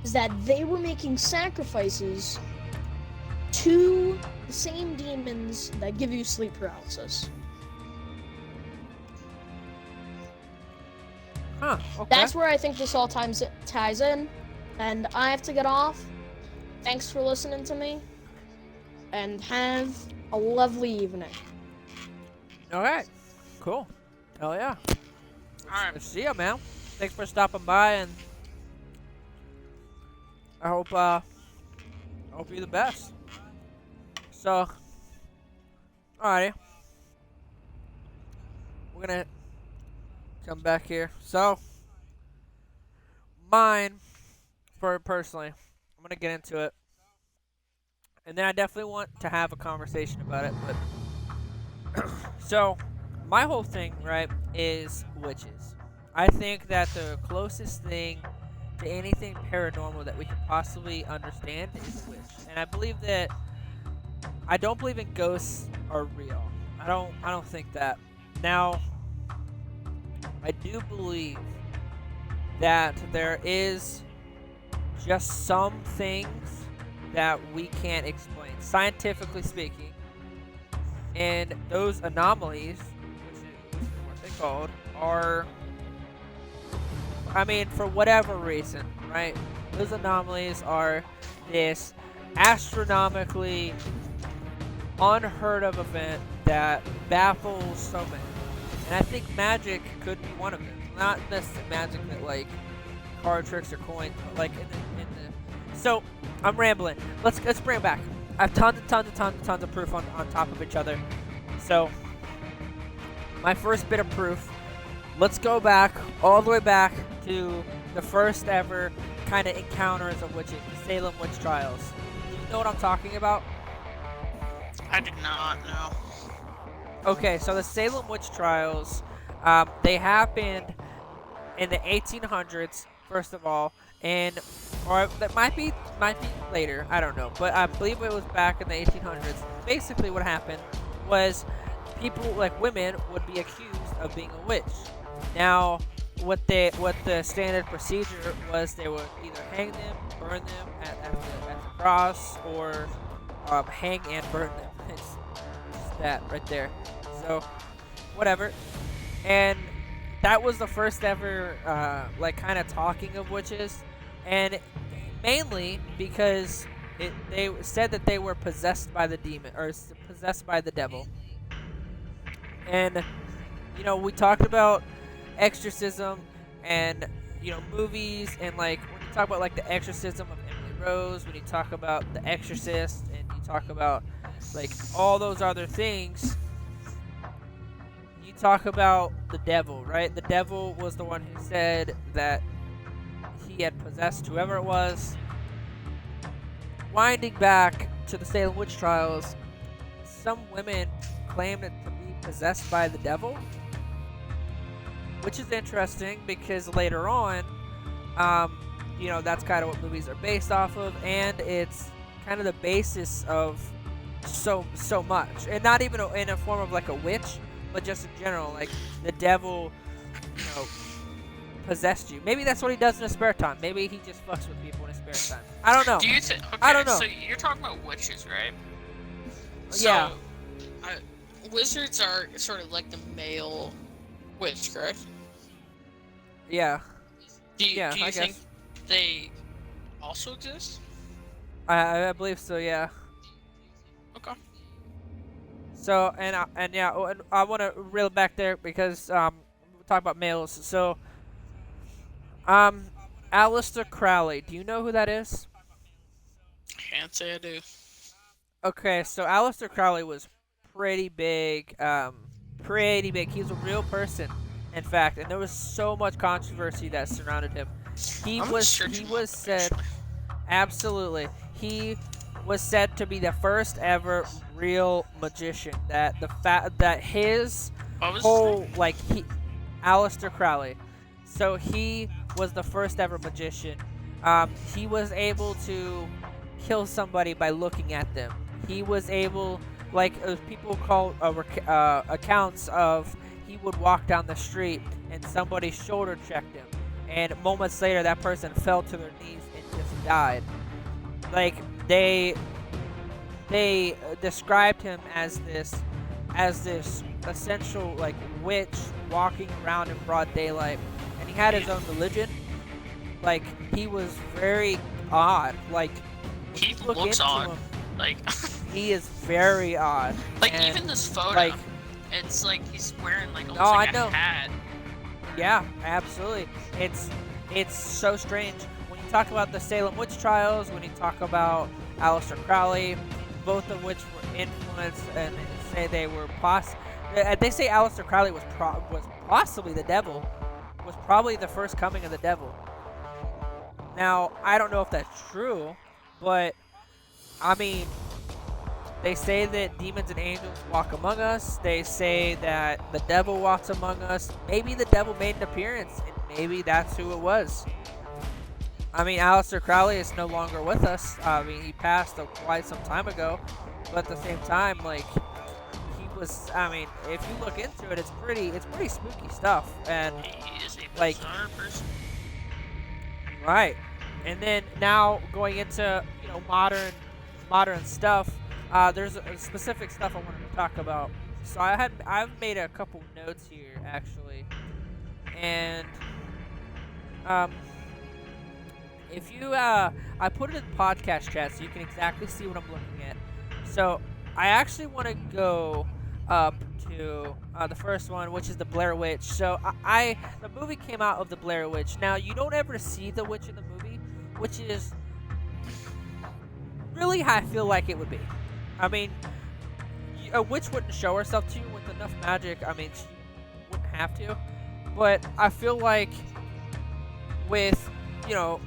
[SPEAKER 3] is that they were making sacrifices to the same demons that give you sleep paralysis.
[SPEAKER 1] Huh, okay.
[SPEAKER 3] That's where I think this all ties in. And I have to get off. Thanks for listening to me. And have a lovely evening.
[SPEAKER 1] Alright. Cool. Hell yeah.
[SPEAKER 2] Alright.
[SPEAKER 1] See ya, man. Thanks for stopping by, and I hope you're the best. So, alrighty. We're gonna come back here. So, mine, personally, I'm gonna get into it. And then I definitely want to have a conversation about it, but so my whole thing, right, is witches. I think that the closest thing to anything paranormal that we can possibly understand is a witch. And I believe that I don't believe in ghosts are real. I don't think that. Now, I do believe that there is just some things that we can't explain, scientifically speaking, and those anomalies, which is what they called, are, I mean, for whatever reason, right? Those anomalies are this astronomically unheard of event that baffles so many. And I think magic could be one of them. Not necessarily magic that like card tricks or coins, but like in the so I'm rambling. Let's bring it back. I have tons of proof on top of each other. So my first bit of proof, let's go back all the way back to the first ever kind of encounters of witches, the Salem witch trials. Do you know what I'm talking about?
[SPEAKER 2] I did not know.
[SPEAKER 1] Okay, so the Salem witch trials, they happened in the 1800s, first of all, and or that might be later, I don't know, but I believe it was back in the 1800s. Basically, what happened was people, like women, would be accused of being a witch. Now, what the standard procedure was, they would either hang them, burn them at the cross, or hang and burn them. It's just that right there. So, whatever. And that was the first ever, like, kind of talking of witches. And mainly because they said that they were possessed by the demon, or possessed by the devil. And, you know, we talked about exorcism and, you know, movies, and, like, when you talk about, like, the exorcism of Emily Rose, when you talk about The Exorcist, and you talk about, like, all those other things, you talk about the devil, right? The devil was the one who said that he had possessed whoever it was. Winding back to the Salem witch trials, some women claimed it to be possessed by the devil, which is interesting because later on, you know, that's kind of what movies are based off of, and it's kind of the basis of so much, and not even in a form of like a witch, but just in general, like the devil, you know, possessed you. Maybe that's what he does in his spare time. Maybe he just fucks with people in his spare time. I don't know.
[SPEAKER 2] Do you think? Okay,
[SPEAKER 1] I don't know.
[SPEAKER 2] So you're talking about witches, right?
[SPEAKER 1] Yeah.
[SPEAKER 2] So, wizards are sort of like the male witch, correct?
[SPEAKER 1] Yeah.
[SPEAKER 2] Do you
[SPEAKER 1] I
[SPEAKER 2] think
[SPEAKER 1] guess.
[SPEAKER 2] they also exist?
[SPEAKER 1] I believe so. Yeah.
[SPEAKER 2] Okay.
[SPEAKER 1] So and I want to reel back there because we'll talk about males. So Aleister Crowley, do you know who that is?
[SPEAKER 2] Can't say I do.
[SPEAKER 1] Okay, so Aleister Crowley was pretty big. Pretty big. He's a real person, in fact, and there was so much controversy that surrounded him. He was said, absolutely, he was said to be the first ever real magician. That the fact that his whole Aleister Crowley. So he was the first ever magician. He was able to kill somebody by looking at them. He was able, like people call accounts of, he would walk down the street and somebody shoulder checked him, and moments later that person fell to their knees and just died. Like they described him as this essential like witch walking around in broad daylight, and he had his own religion. Like he was very odd. Like
[SPEAKER 2] he looks odd. Like
[SPEAKER 1] he is very odd.
[SPEAKER 2] Like
[SPEAKER 1] and,
[SPEAKER 2] even this photo,
[SPEAKER 1] like,
[SPEAKER 2] it's like he's wearing like almost a hat.
[SPEAKER 1] Yeah, absolutely. It's so strange when you talk about the Salem witch trials. When you talk about Aleister Crowley, both of which were influenced, and they say they were they say Aleister Crowley was possibly the devil, was probably the first coming of the devil. Now I don't know if that's true, but I mean, they say that demons and angels walk among us. They say that the devil walks among us. Maybe the devil made an appearance, and maybe that's who it was. I mean, Aleister Crowley is no longer with us. I mean, he passed quite some time ago. But at the same time, like, he was, I mean, if you look into it, it's pretty spooky stuff. And
[SPEAKER 2] He is a
[SPEAKER 1] like,
[SPEAKER 2] bizarre person.
[SPEAKER 1] right. And then now going into, you know, modern stuff, there's a specific stuff I wanted to talk about. So I've made a couple notes here actually, and if you I put it in podcast chat so you can exactly see what I'm looking at. So I actually want to go up to the first one, which is the Blair Witch. So the movie came out of the Blair Witch. Now you don't ever see the witch in the movie, which is really how I feel like it would be. I mean, a witch wouldn't show herself to you with enough magic. I mean, she wouldn't have to. But I feel like with, you know,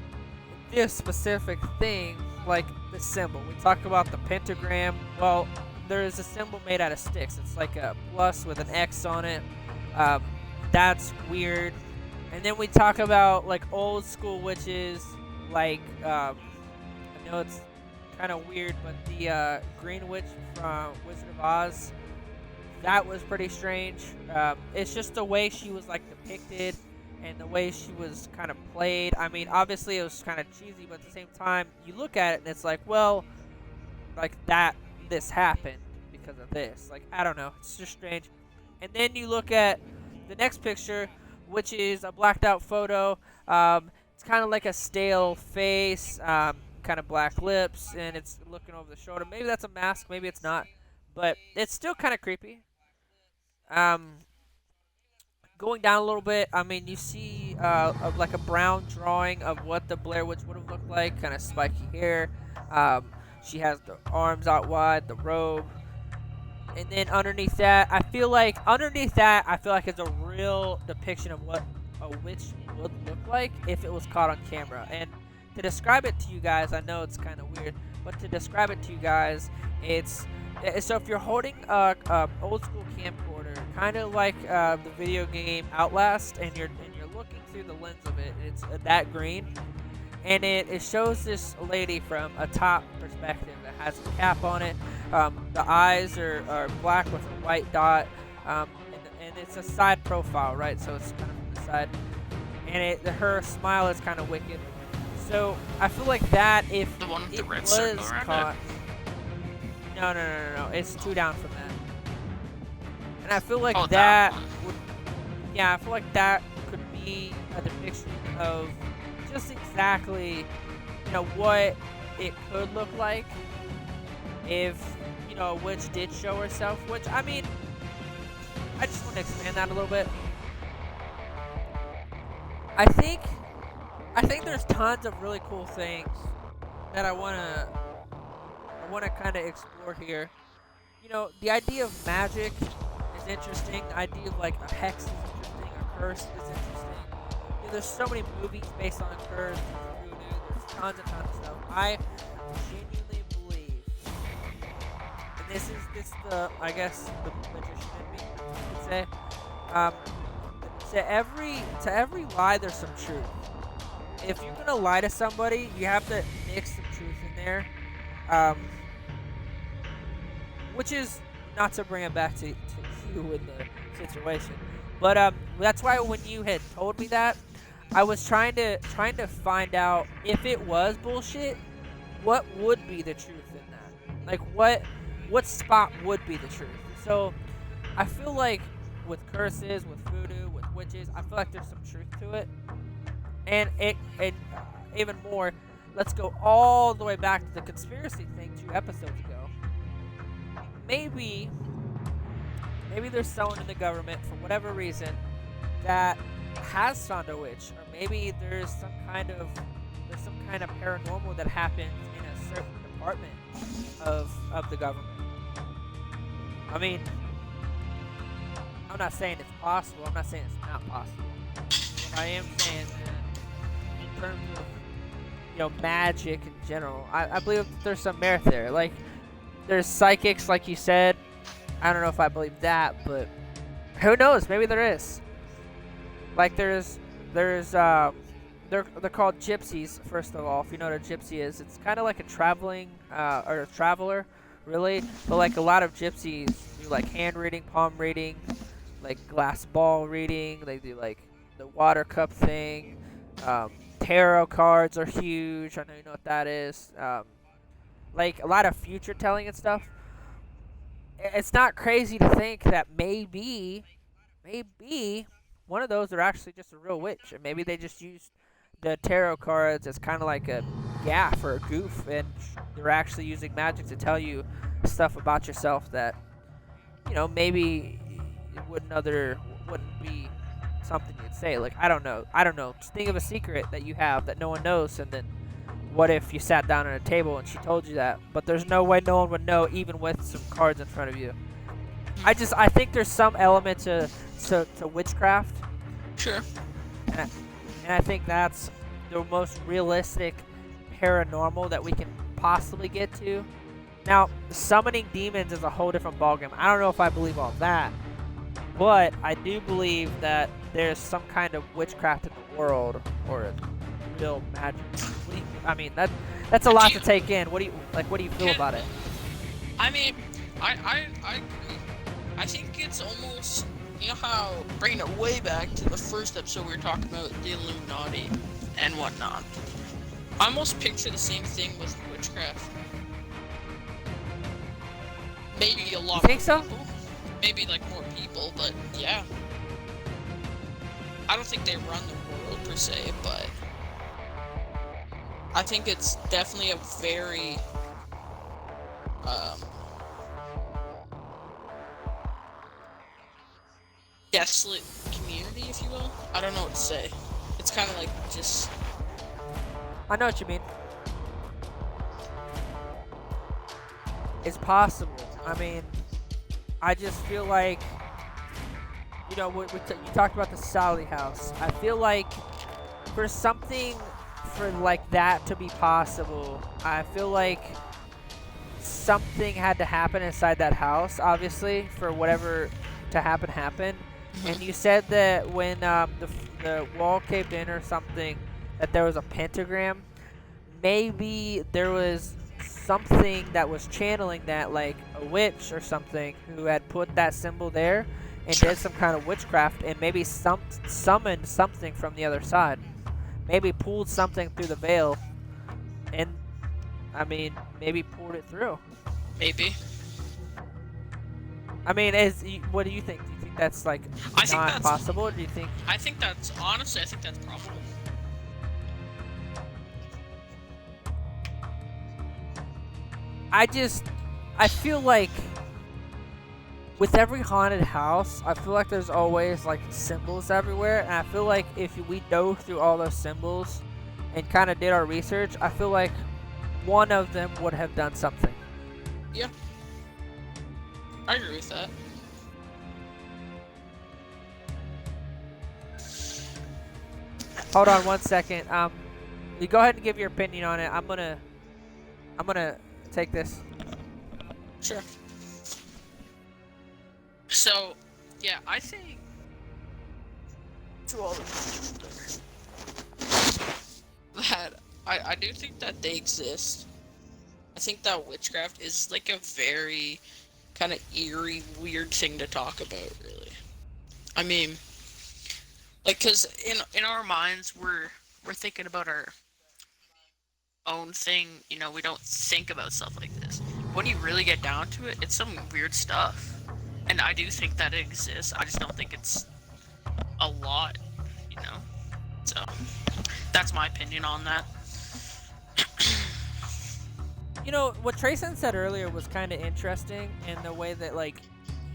[SPEAKER 1] this specific thing, like the symbol. We talk about the pentagram. Well, there is a symbol made out of sticks. It's like a plus with an X on it. That's weird. And then we talk about like old school witches, like I know it's kind of weird, but the Green Witch from Wizard of Oz, that was pretty strange. It's just the way she was like depicted and the way she was kind of played. I mean, obviously it was kind of cheesy, but at the same time, you look at it and it's like, well, like this happened because of this. Like, I don't know. It's just strange. And then you look at the next picture, which is a blacked out photo. It's kind of like a stale face, kind of black lips, and it's looking over the shoulder. Maybe that's a mask, maybe it's not, but it's still kind of creepy. Going down a little bit, I mean, you see like a brown drawing of what the Blair Witch would have looked like, kind of spiky hair. She has the arms out wide, the robe. And then underneath that, I feel like it's a real depiction of what a witch would look like if it was caught on camera. And to describe it to you guys, I know it's kind of weird, but to describe it to you guys, it's so if you're holding a old school camcorder, kind of like the video game Outlast, and you're looking through the lens of it, it's that green, and it shows this lady from a top perspective that has a cap on it. The eyes are black with a white dot, and it's a side profile, right? So it's kind of from the side, and her smile is kind of wicked. So I feel like that if
[SPEAKER 2] The one with the
[SPEAKER 1] it
[SPEAKER 2] red
[SPEAKER 1] was
[SPEAKER 2] circle around
[SPEAKER 1] caught,
[SPEAKER 2] it?
[SPEAKER 1] no, it's two down from that. And I feel like
[SPEAKER 2] Oh,
[SPEAKER 1] that
[SPEAKER 2] that one.
[SPEAKER 1] would, yeah, I feel like that could be a depiction of just exactly, you know, what it could look like if, you know, a witch did show herself. Which, I mean, I just want to expand that a little bit. I think there's tons of really cool things that I wanna kind of explore here. You know, the idea of magic is interesting. The idea of like a hex is interesting. A curse is interesting. You know, there's so many movies based on a curse. There's tons and tons of stuff. I genuinely believe, and this is the, I guess, the magician in me would say. To every lie, there's some truth. If you're gonna lie to somebody, you have to mix some truth in there. Which is not to bring it back to you in the situation, but that's why when you had told me that, I was trying to find out if it was bullshit, what would be the truth in that? Like what spot would be the truth? So I feel like with curses, with voodoo, with witches, I feel like there's some truth to it, and even more. Let's go all the way back to the conspiracy thing 2 episodes ago. Maybe there's someone in the government, for whatever reason, that has found a witch, or maybe there's some kind of paranormal that happens in a certain department of the government. I mean, I'm not saying it's possible. I'm not saying it's not possible. But I am saying that in terms of, you know, magic in general, I believe there's some merit there. Like, there's psychics, like you said. I don't know if I believe that, but who knows? Maybe there is. Like, they're called gypsies. First of all, if you know what a gypsy is, it's kind of like a traveling or a traveler really. But like a lot of gypsies do like hand reading, palm reading, like glass ball reading. They do like the water cup thing. Tarot cards are huge. I know you know what that is. Like a lot of future telling and stuff. It's not crazy to think that maybe one of those are actually just a real witch, and maybe they just used the tarot cards as kind of like a gaff or a goof, and they're actually using magic to tell you stuff about yourself that, you know, maybe it wouldn't be something you'd say. Like, I don't know. Just think of a secret that you have that no one knows, and then what if you sat down at a table and she told you that? But there's no way no one would know, even with some cards in front of you. I think there's some element to witchcraft.
[SPEAKER 2] Sure.
[SPEAKER 1] And I think that's the most realistic paranormal that we can possibly get to. Now, summoning demons is a whole different ballgame. I don't know if I believe all that, but I do believe that there's some kind of witchcraft in the world, or real magic. I mean, that's a lot to take in. What do you feel about it?
[SPEAKER 2] I mean, I agree. I think it's almost, you know how, bringing it way back to the first episode we were talking about the Illuminati and whatnot. I almost picture the same thing with witchcraft. Maybe a lot more people. Maybe like more people, but yeah. I don't think they run the world per se, but I think it's definitely a very desolate community, if you will. I don't know what to say. It's kind of like just...
[SPEAKER 1] I know what you mean. It's possible. I mean, I just feel like, you know, you talked about the Sally house. I feel like for something for like that to be possible, I feel like something had to happen inside that house, obviously, for whatever to happen. And you said that when the wall caved in or something, that there was a pentagram. Maybe there was something that was channeling that, like a witch or something, who had put that symbol there and did some kind of witchcraft, and maybe summoned something from the other side. Maybe pulled something through the veil, and I mean, maybe pulled it through.
[SPEAKER 2] Maybe.
[SPEAKER 1] I mean, what do you think? Do you think that's like not possible? Or do you think?
[SPEAKER 2] I think that's honestly, I think that's probable.
[SPEAKER 1] I feel like with every haunted house, I feel like there's always like symbols everywhere, and I feel like if we dove through all those symbols and kind of did our research, I feel like one of them would have done something.
[SPEAKER 2] Yeah. I agree with that.
[SPEAKER 1] Hold on one second. You go ahead and give your opinion on it. I'm gonna take this.
[SPEAKER 2] Sure. So, yeah, I think to all that I do think that they exist. I think that witchcraft is like a very kind of eerie, weird thing to talk about, really. I mean, like, cause in our minds we're thinking about our own thing, you know, we don't think about stuff like this. When you really get down to it, it's some weird stuff. And I do think that it exists, I just don't think it's a lot, you know? So, that's my opinion on that.
[SPEAKER 1] You know, what TRACEN said earlier was kind of interesting in the way that, like,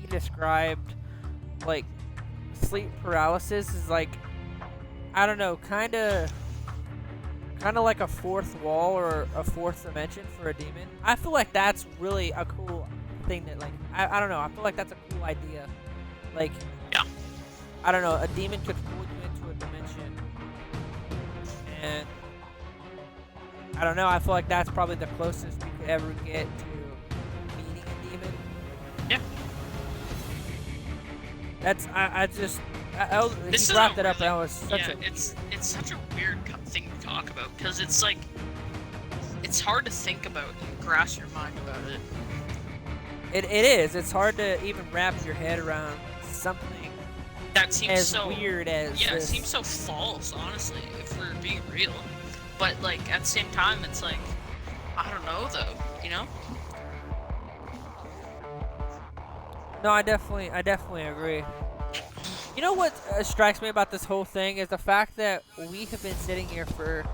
[SPEAKER 1] he described, like, sleep paralysis is like, I don't know, kind of like a fourth wall or a fourth dimension for a demon. I feel like that's really a cool thing that, like, I don't know, I feel like that's a cool idea. Like,
[SPEAKER 2] yeah.
[SPEAKER 1] I don't know, a demon could pull you into a dimension, and I don't know, I feel like that's probably the closest you could ever get to meeting a demon.
[SPEAKER 2] Yeah.
[SPEAKER 1] That's,
[SPEAKER 2] This
[SPEAKER 1] he brought that up, and I was such
[SPEAKER 2] it's such a weird thing to talk about, because it's like, it's hard to think about and grasp your mind about it.
[SPEAKER 1] It is. It's hard to even wrap your head around something
[SPEAKER 2] That seems
[SPEAKER 1] as
[SPEAKER 2] so
[SPEAKER 1] weird as
[SPEAKER 2] Yeah,
[SPEAKER 1] this.
[SPEAKER 2] it seems so false, honestly, if we're being real. But like at the same time, it's like I don't know though, you know?
[SPEAKER 1] No, I definitely agree. You know what strikes me about this whole thing is the fact that we have been sitting here for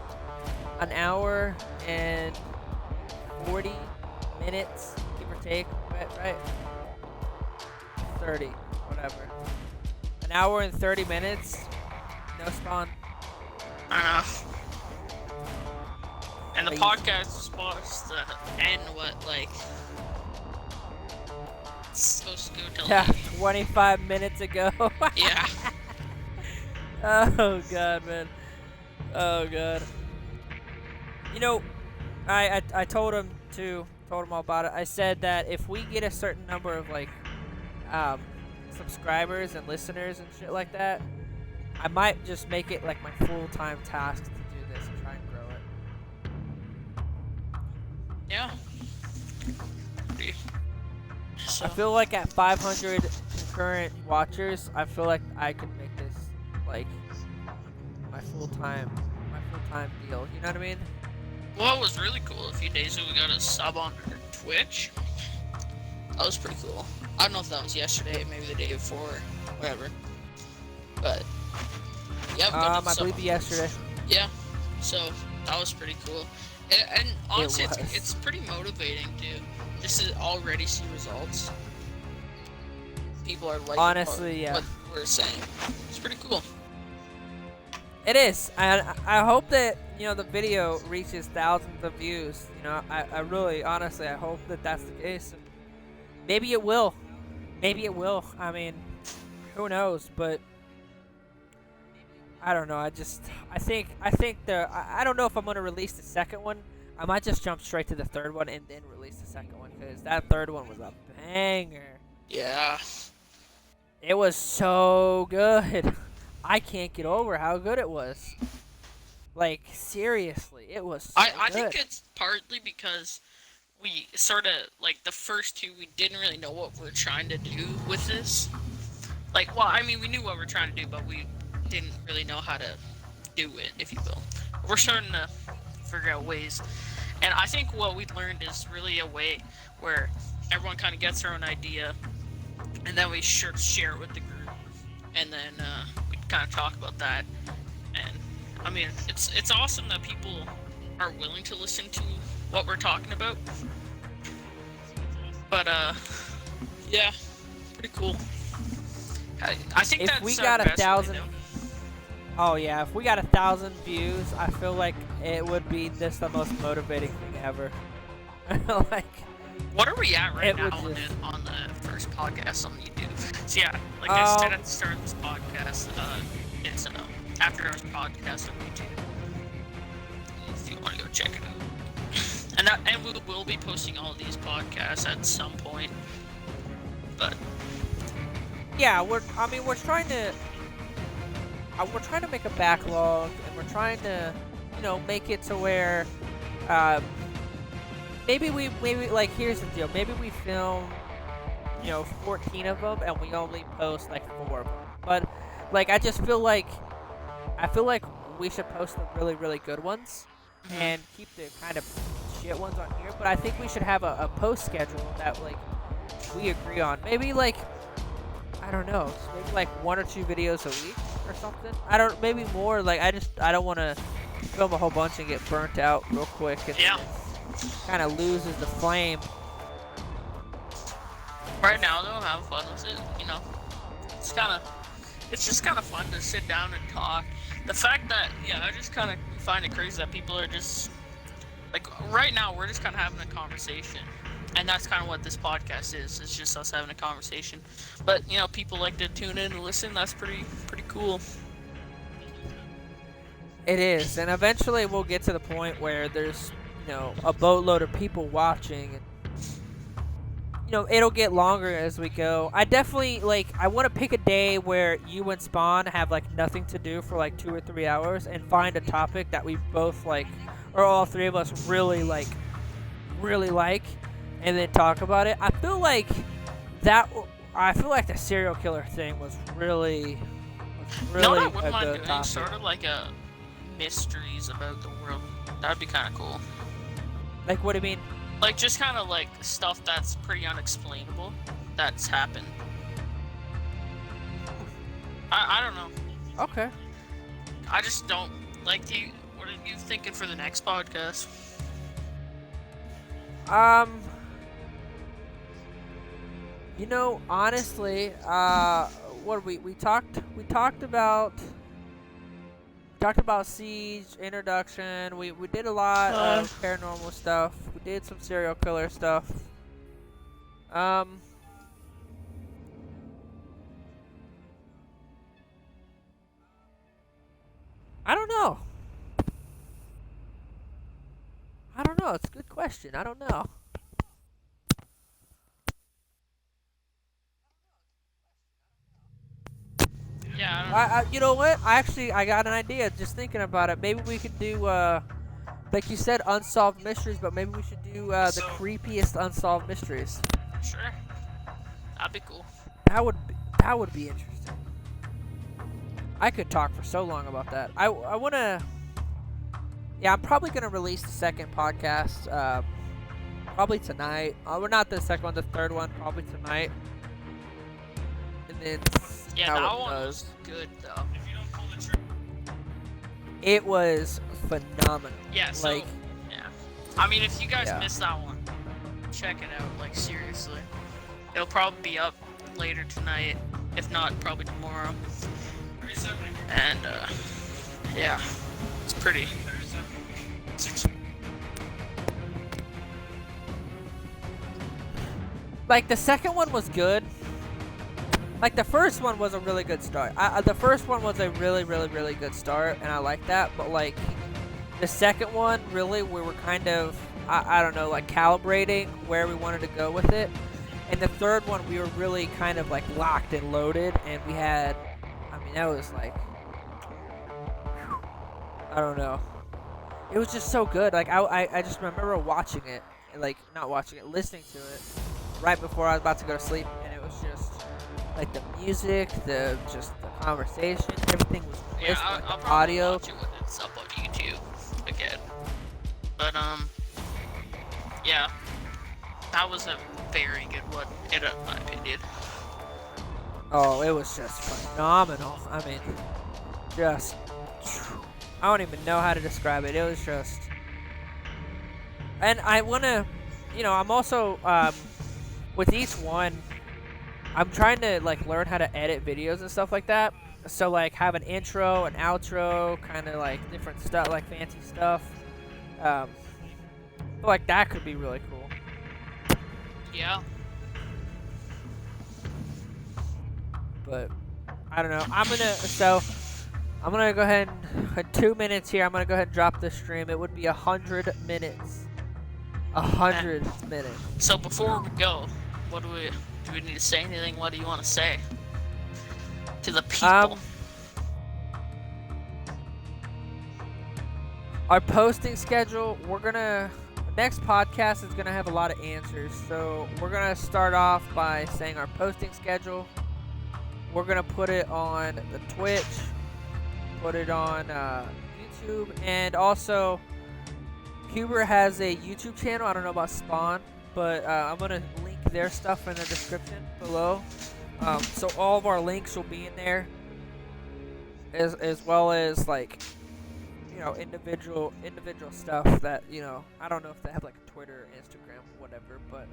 [SPEAKER 1] an hour and 40 minutes, give or take, right? 30, whatever. An hour and 30 minutes, no spawn.
[SPEAKER 2] I know. And the
[SPEAKER 1] Crazy.
[SPEAKER 2] podcast was supposed to end like it's supposed to go till
[SPEAKER 1] Yeah, 25 minutes ago.
[SPEAKER 2] yeah.
[SPEAKER 1] Oh god, man. Oh god. You know, I told him all about it. I said that if we get a certain number of like subscribers and listeners and shit like that, I might just make it like my full-time task to do this and try and grow it.
[SPEAKER 2] Yeah. So,
[SPEAKER 1] I feel like at 500 concurrent watchers, I feel like I can make this like my full-time deal. You know what I mean?
[SPEAKER 2] well, it was really cool. A few days ago, we got a sub on Twitch. That was pretty cool. I don't know if that was yesterday, maybe the day before, whatever. But yeah, we got a
[SPEAKER 1] I
[SPEAKER 2] sub
[SPEAKER 1] believe
[SPEAKER 2] on
[SPEAKER 1] yesterday.
[SPEAKER 2] Twitch. Yeah, so that was pretty cool. And honestly,
[SPEAKER 1] was.
[SPEAKER 2] it's pretty motivating to just to already see results. People are liking
[SPEAKER 1] Honestly, yeah.
[SPEAKER 2] what we're saying. It's pretty cool.
[SPEAKER 1] It is. I hope that, you know, the video reaches thousands of views. You know, I really, honestly, I hope that that's the case. And maybe it will. Maybe it will. I mean, who knows? But I don't know. I think I don't know if I'm gonna release the second one. I might just jump straight to the third one and then release the second one because that third one was a banger.
[SPEAKER 2] Yeah.
[SPEAKER 1] It was so good. I can't get over how good it was. Like, seriously, it was so
[SPEAKER 2] I
[SPEAKER 1] good.
[SPEAKER 2] think it's partly because we sort of, like, the first two, we didn't really know what we're trying to do with this. Like, well, I mean, we knew what we're trying to do, but we didn't really know how to do it, if you will. We're starting to figure out ways. And I think what we learned is really a way where everyone kind of gets their own idea, and then we share it with the group. And then we kind of talk about that. And, I mean, it's awesome that people are willing to listen to what we're talking about. But, yeah, pretty cool. I think
[SPEAKER 1] If
[SPEAKER 2] that's
[SPEAKER 1] we
[SPEAKER 2] our
[SPEAKER 1] got
[SPEAKER 2] best way
[SPEAKER 1] 1,000
[SPEAKER 2] to-
[SPEAKER 1] Oh yeah, if we got 1,000 views, I feel like it would be just the most motivating thing ever. Like,
[SPEAKER 2] What are we at right
[SPEAKER 1] it
[SPEAKER 2] now
[SPEAKER 1] would just-
[SPEAKER 2] on the first podcast on YouTube? So yeah, like I said at the start of this podcast, it's After Hours podcast on YouTube. If you want to go check it out. And we will be posting all these podcasts at some point. But
[SPEAKER 1] yeah, we're trying to make a backlog, and we're trying to, you know, make it to where, maybe like, here's the deal. Maybe we film, you know, 14 of them, and we only post like 4 of them. But like, I feel like we should post the really, really good ones and keep the kind of shit ones on here. But I think we should have a post schedule that like we agree on. Maybe like, I don't know, maybe like 1 or 2 videos a week or something. Maybe more. Like, I don't want to film a whole bunch and get burnt out real quick. And
[SPEAKER 2] yeah,
[SPEAKER 1] kind of loses the flame.
[SPEAKER 2] right now though, have fun with it. You know, it's just kind of fun to sit down and talk. The fact that I just kind of find it crazy that people are just like, right now we're just kind of having a conversation. And that's kind of what this podcast is. It's just us having a conversation. But, you know, people like to tune in and listen. That's pretty cool.
[SPEAKER 1] It is, and eventually we'll get to the point where there's, you know, a boatload of people watching, and, you know, it'll get longer as we go. I definitely, like, I want to pick a day where you and Spawn have, like, nothing to do for, like, 2 or 3 hours and find a topic that we both, like, or all 3 of us really like, and then talk about it. I feel like the serial killer thing was really
[SPEAKER 2] No, I
[SPEAKER 1] a
[SPEAKER 2] wouldn't mind
[SPEAKER 1] good
[SPEAKER 2] doing
[SPEAKER 1] topic.
[SPEAKER 2] sort of like a mysteries about the world. That'd be kind of cool.
[SPEAKER 1] Like, what do you mean?
[SPEAKER 2] Like, just kind of like stuff that's pretty unexplainable that's happened. I don't know.
[SPEAKER 1] Okay.
[SPEAKER 2] I just don't like. What are you thinking for the next podcast?
[SPEAKER 1] You know, honestly, what we talked about Siege introduction. We did a lot of paranormal stuff. We did some serial killer stuff. I don't know. It's a good question. I don't know.
[SPEAKER 2] Yeah, I don't know.
[SPEAKER 1] You know what? I got an idea. Just thinking about it. Maybe we could do, like you said, unsolved mysteries. But maybe we should do the creepiest unsolved mysteries.
[SPEAKER 2] Sure. That'd be cool.
[SPEAKER 1] That would be interesting. I could talk for so long about that. I wanna. Yeah, I'm probably gonna release the second podcast. Probably tonight. We're not the second one, the third one. Probably tonight. And then.
[SPEAKER 2] Yeah,
[SPEAKER 1] how
[SPEAKER 2] that
[SPEAKER 1] it
[SPEAKER 2] one
[SPEAKER 1] goes.
[SPEAKER 2] was good though.
[SPEAKER 1] It was phenomenal.
[SPEAKER 2] Yeah, so
[SPEAKER 1] like,
[SPEAKER 2] yeah. I mean, if you guys
[SPEAKER 1] Yeah.
[SPEAKER 2] missed that one, check it out. Like seriously, it'll probably be up later tonight. If not, probably tomorrow. And yeah, it's pretty.
[SPEAKER 1] like the second one was good. Like the first one was a really good start. The first one was a really good start, and I like that. But like the second one, really, we were kind of I don't know, like calibrating where we wanted to go with it. And the third one, we were really kind of like locked and loaded, and we had, I mean, that was like, I don't know. It was just so good. Like I just remember watching it, like not watching it, listening to it right before I was about to go to sleep, and it was just like the music, the conversation, everything was crisp,
[SPEAKER 2] Yeah,
[SPEAKER 1] like
[SPEAKER 2] I'll
[SPEAKER 1] the
[SPEAKER 2] probably
[SPEAKER 1] audio.
[SPEAKER 2] watch it when it's up on YouTube again. But yeah, that was a very good one, in my opinion.
[SPEAKER 1] Oh, it was just phenomenal. I mean, just I don't even know how to describe it. It was just, and I wanna, you know, I'm also with each one, I'm trying to like learn how to edit videos and stuff like that. So like have an intro, an outro, kind of like different stuff, like fancy stuff. Like that could be really cool.
[SPEAKER 2] Yeah.
[SPEAKER 1] But I don't know. I'm gonna go ahead and in 2 minutes here. I'm gonna go ahead and drop this stream. It would be 100 minutes. 100 minutes.
[SPEAKER 2] So before we go, what do we need to say anything? What do you want to say to the people?
[SPEAKER 1] Our posting schedule. Next podcast is gonna have a lot of answers. So we're gonna start off by saying our posting schedule. We're gonna put it on the Twitch, put it on YouTube, and also Huber has a YouTube channel. I don't know about Spawn, but I'm gonna link their stuff in the description below. So all of our links will be in there, as well as like, you know, individual stuff that, you know, I don't know if they have like a Twitter, Instagram, whatever, but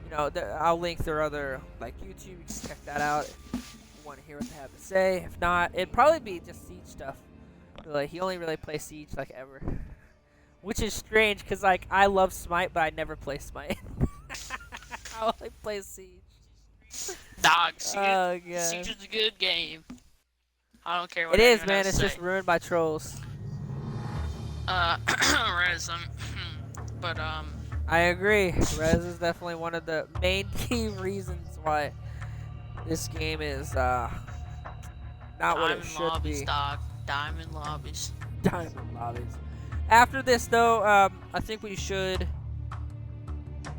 [SPEAKER 1] you know, I'll link their other like YouTube. You can check that out if you want to hear what they have to say. If not, it'd probably be just Siege stuff. Like he only really plays Siege like ever, which is strange because like I love Smite, but I never play Smite. I only play Siege.
[SPEAKER 2] Dog,
[SPEAKER 1] Oh,
[SPEAKER 2] Siege
[SPEAKER 1] God.
[SPEAKER 2] is a good game. I don't care what
[SPEAKER 1] It is,
[SPEAKER 2] anyone
[SPEAKER 1] man.
[SPEAKER 2] else
[SPEAKER 1] It's
[SPEAKER 2] say.
[SPEAKER 1] just ruined by trolls.
[SPEAKER 2] Res, but
[SPEAKER 1] I agree. Rez is definitely one of the main key reasons why this game is not what it
[SPEAKER 2] diamond
[SPEAKER 1] should
[SPEAKER 2] lobbies,
[SPEAKER 1] be.
[SPEAKER 2] dog. Diamond lobbies.
[SPEAKER 1] Diamond lobbies. After this, though, I think we should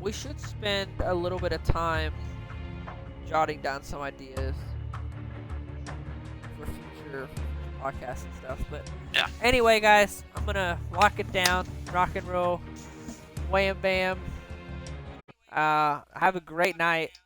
[SPEAKER 1] we should spend a little bit of time jotting down some ideas for future podcasts and stuff. But
[SPEAKER 2] Yeah.
[SPEAKER 1] anyway, guys, I'm gonna lock it down, rock and roll, wham bam. Have a great night.